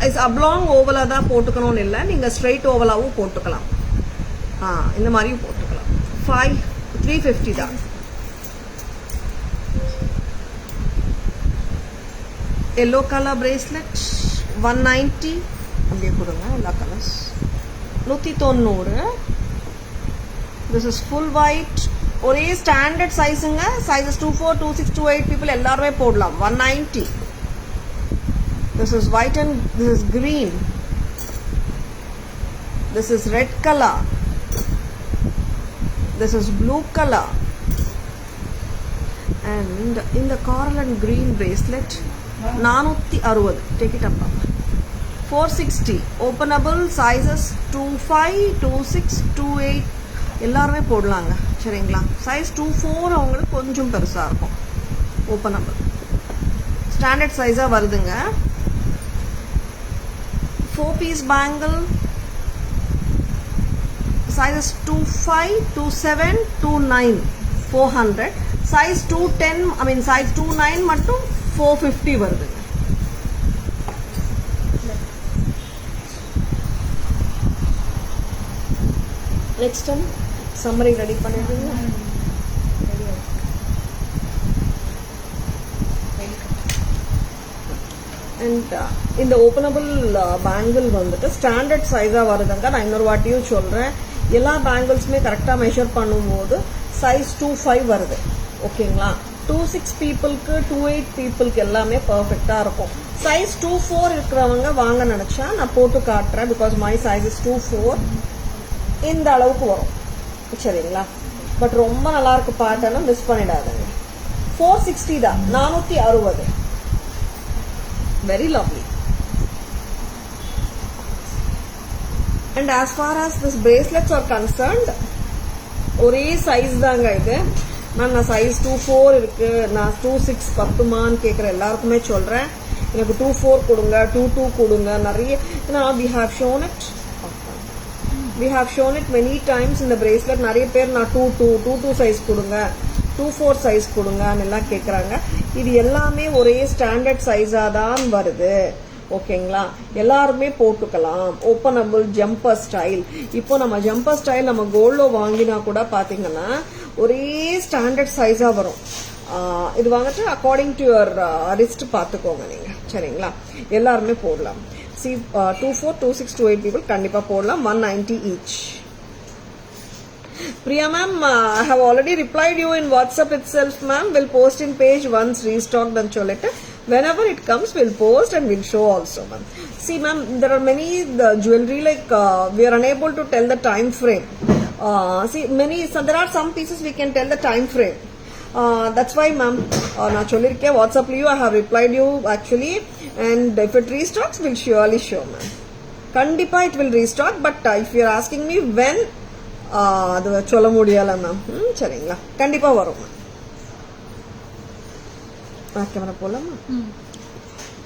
இஸ் அப்லாங் ஓவலா தான் போட்டுக்கணும்னு இல்லை, நீங்க ஸ்ட்ரெயிட் ஓவலாவும் போட்டுக்கலாம். இந்த மாதிரியும் போட்டுக்கலாம். 350 தான். yellow color bracelet 190 அப்படியே கொடுங்க எல்லா colours 190. This is full white. ஒரே ஸ்டாண்டர்ட் சைஸுங்க. சைஸஸ் 24, 26, 28 people எல்லாருமே போடலாம். 190. This is white and this is green. This is red color. This is blue color. And in the coral and green bracelet 460. Take it up. 460. Openable sizes 25, 26, 28 எல்லாருமே போடலாங்க. சரிங்களா? Size 24 அவங்களுக்கு கொஞ்சம் பெருசா இருக்கும். Openable standard சைஸா வருதுங்க. 4 piece bangle sizes 25, 27, 29 400. Size 210 size 29 மட்டும் 450 வருதுங்க. நெக்ஸ்ட் டைம் சம்மரி ரெடி பண்ணிடுங்க. அண்ட் இந்த ஓப்பனபிள் பேங்கிள் வந்துட்டு ஸ்டாண்டர்ட் சைஸாக வருதுங்க. நான் இன்னொரு வாட்டியும் சொல்கிறேன், எல்லா பேங்கிள்ஸுமே கரெக்டாக மெஷர் பண்ணும்போது சைஸ் 25 வருது. ஓகேங்களா? 26 பீப்புளுக்கு 28 பீப்புளுக்கு எல்லாமே பர்ஃபெக்டாக இருக்கும். சைஸ் 24 இருக்கிறவங்க வாங்க நினச்சா நான் போட்டு காட்டுறேன். Because my size is 24. இந்த அளவுக்கு வரும். சரிங்களா? பட் ரொம்ப நல்லா இருக்கு பாட்டனா மிஸ் பண்ணிடாதுங்க. 460 தான். 460. Very lovely. And as far as this bracelets are concerned, ஒரே சைஸ் தாங்க இது. நான் சைஸ் 24 இருக்கு, நான் 26 பத்துமான்னு கேட்குற எல்லாருக்குமே சொல்றேன். எனக்கு 24 கொடுங்க, 22 கொடுங்க. நிறைய we have shown it many times in the bracelet. நிறைய பேர் நான் 22 சைஸ் கொடுங்க, 24 சைஸ் கொடுங்கன்னு எல்லாம் கேட்குறாங்க. இது எல்லாமே ஒரே ஸ்டாண்டர்ட் சைஸா தான் வருது. ஓகேங்களா? எல்லாருமே போட்டுக்கலாம். Openable jumper style. இப்போ நம்ம ஜம்பர் ஸ்டைல் நம்ம கோல்டோ வாங்கினா கூட பாத்தீங்கன்னா ஒரே ஸ்டாண்டர்ட் சைஸா வரும். இது வந்துட்டு அக்கார்டிங் டு யுவர் ரிஸ்ட் பாத்துக்கோங்க நீங்க. சரிங்களா? எல்லாருமே போடலாம். See, 24, 26, 28 people கண்டிப்பா போடலாம். 190 each. Priya ma'am, I have already replied you in WhatsApp itself, ma'am. We'll post in page once restocked and cholette. Whenever it comes, we'll post and we'll show also, ma'am. See, ma'am, there are many the jewelry like we are unable to tell the time frame. So there are some pieces we can tell the time frame. That's why, ma'am, na cholirke WhatsApp liyu I have replied you actually, and if it restocks, we'll surely show, ma'am. Kandipa it will restock, but if you are asking me when, அது சொல்ல முடியல ma'am. சரிங்களா? கண்டிப்பா வரும் ma'am. Camera போலாமா?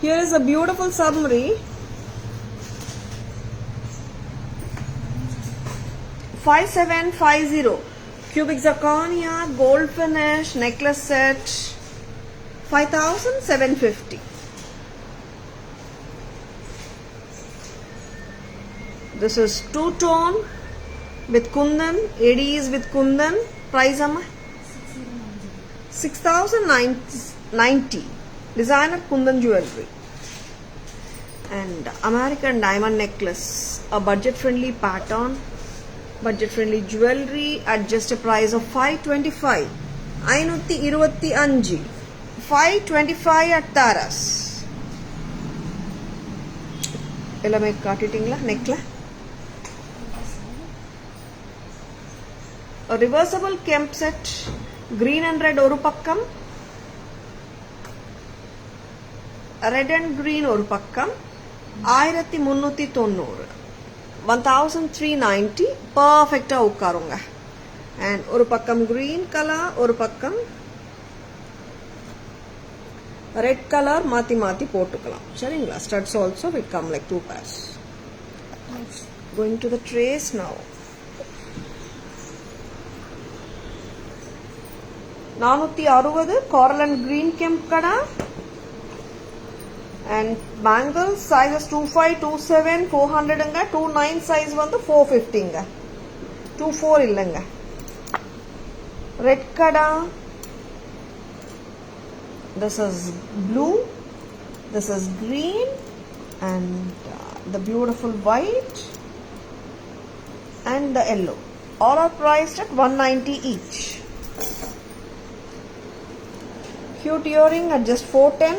Here is a beautiful summary. 5750 cubic zirconia gold finish necklace set 5750. This is two-tone with kundan. AD is with kundan. Price amma 6090. Designer kundan jewelry. And American diamond necklace. A budget friendly pattern. Budget friendly jewelry at just a price of 525. 525. 525 at Taras. எல்லாமே காட்டிட்டீங்களா? நெக்ல reversible kemp set green and red ஒரு பக்கம், red and green ஒரு பக்கம் 1390. 1390 பர்ஃபெக்டா உட்காருங்க. And ஒரு பக்கம் கிரீன் கலர், ஒரு பக்கம் ரெட் கலர் மாத்தி மாத்தி போட்டுக்கலாம். சரிங்களா? Studs also will come like 2 pairs. Going to the trace now. 460 coral and green kemp kada. And bangles sizes 25, 27, 400 anga. 29 size vandu 450 anga. 24 illanga. Red kada. This is blue, this is green, and the beautiful white and the yellow. All are priced at 190 each. Cute earring at just 410.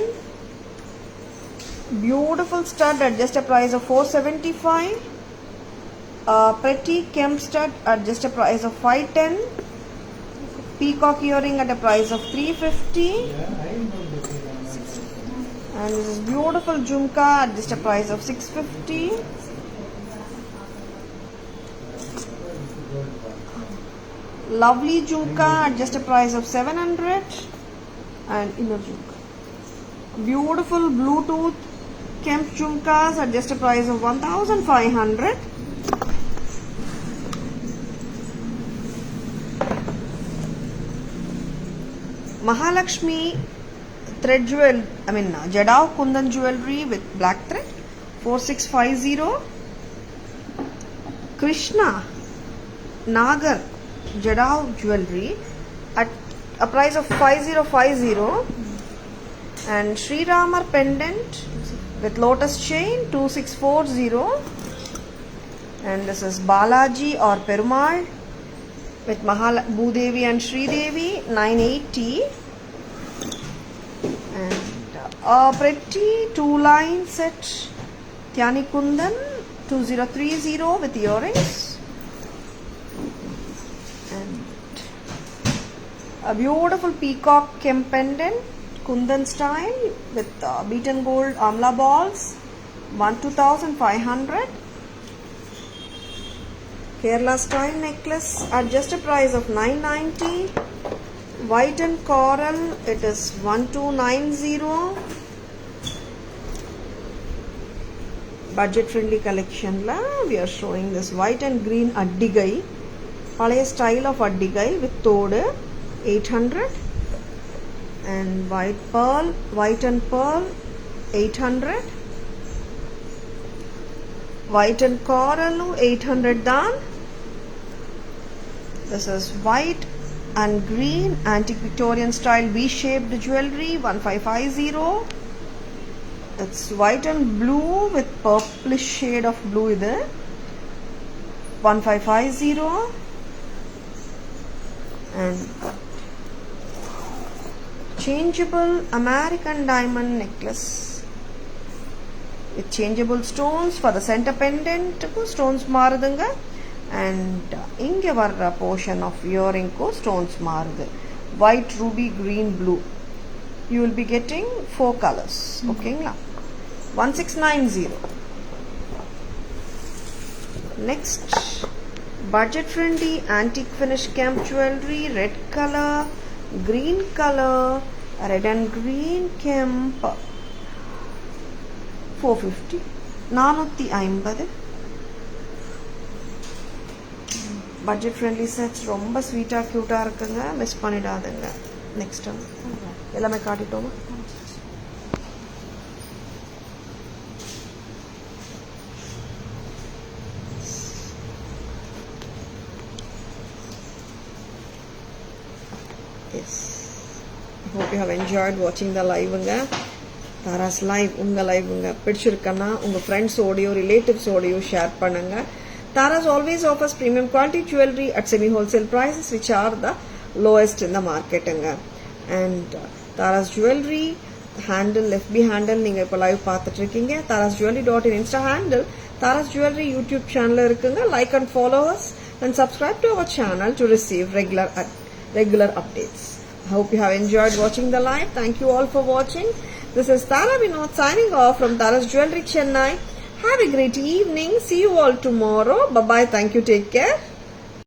Beautiful stud at just a price of 475. Pretty Kemp stud at just a price of 510. Peacock earring at a price of 350. And this is beautiful jhumka at just a price of 650. Lovely jhumka at just a price of 700. And inner jhumka. Beautiful Bluetooth Kemp jhumkas at just a price of 1500. Mahalakshmi thread jewel, Jadao Kundan jewelry with black thread, 4650. Krishna Nagar Jadao jewelry at a price of 5050. And Sri Ramar pendant with lotus chain, 2640. And this is Balaji or Perumal with Bhudevi and Sri Devi, 980. And a pretty 2-line set Thyani Kundan, 2030 with earrings. And a beautiful peacock Kemp pendant, Kundan style with beaten gold amla balls, 12,500. Kerala style necklace at just a price of 990. White and coral, it is 1290. Budget friendly collection la we are showing this white and green addigai, palaya style of addigai with tode, 800. And white and pearl, 800. White and coral, 800 dan. This is white and green antique Victorian style V-shaped jewelry, 1550. It's white and blue with purplish shade of blue idu, 1550. And changeable American diamond necklace with changeable stones for the center pendant, stones marudunga. And inge varra portion of earring ko stones marudu, white, ruby, green, blue. You will be getting 4 colors. Okay la, 1690. Next, budget friendly antique finish Kemp jewelry, red color, green color, red and green Kemp, 450, 450. Budget friendly sets ரொம்ப ஸ்வீட்டாக க்யூட்டாக இருக்குங்க, miss பண்ணிடாதுங்க. Next எல்லாமே காட்டிட்டோமா? Yes, hope you have enjoyed watching the liveங்க. Taras live உங்கள் லைவுங்க பிடிச்சிருக்கன்னா உங்கள் ஃப்ரெண்ட்ஸோடையோ ரிலேட்டிவ்ஸோடையோ ஷேர் பண்ணுங்க. Taras always offers premium quality jewelry at semi-wholesale prices which are the lowest in the market. And Taras jewelry handle, FB handle நீங்க இப்போ லைவ் பார்த்துட்டு இருக்கீங்க. tarasjewelry.in Insta handle, Taras jewelry YouTube channel இருக்குங்க. Like and follow us and subscribe to our channel to receive regular updates. I hope you have enjoyed watching the live. Thank you all for watching. This is Tara Vinod signing off from Taras Jewelry Chennai. Have a great evening. See you all tomorrow. Bye bye. Thank you. Take care.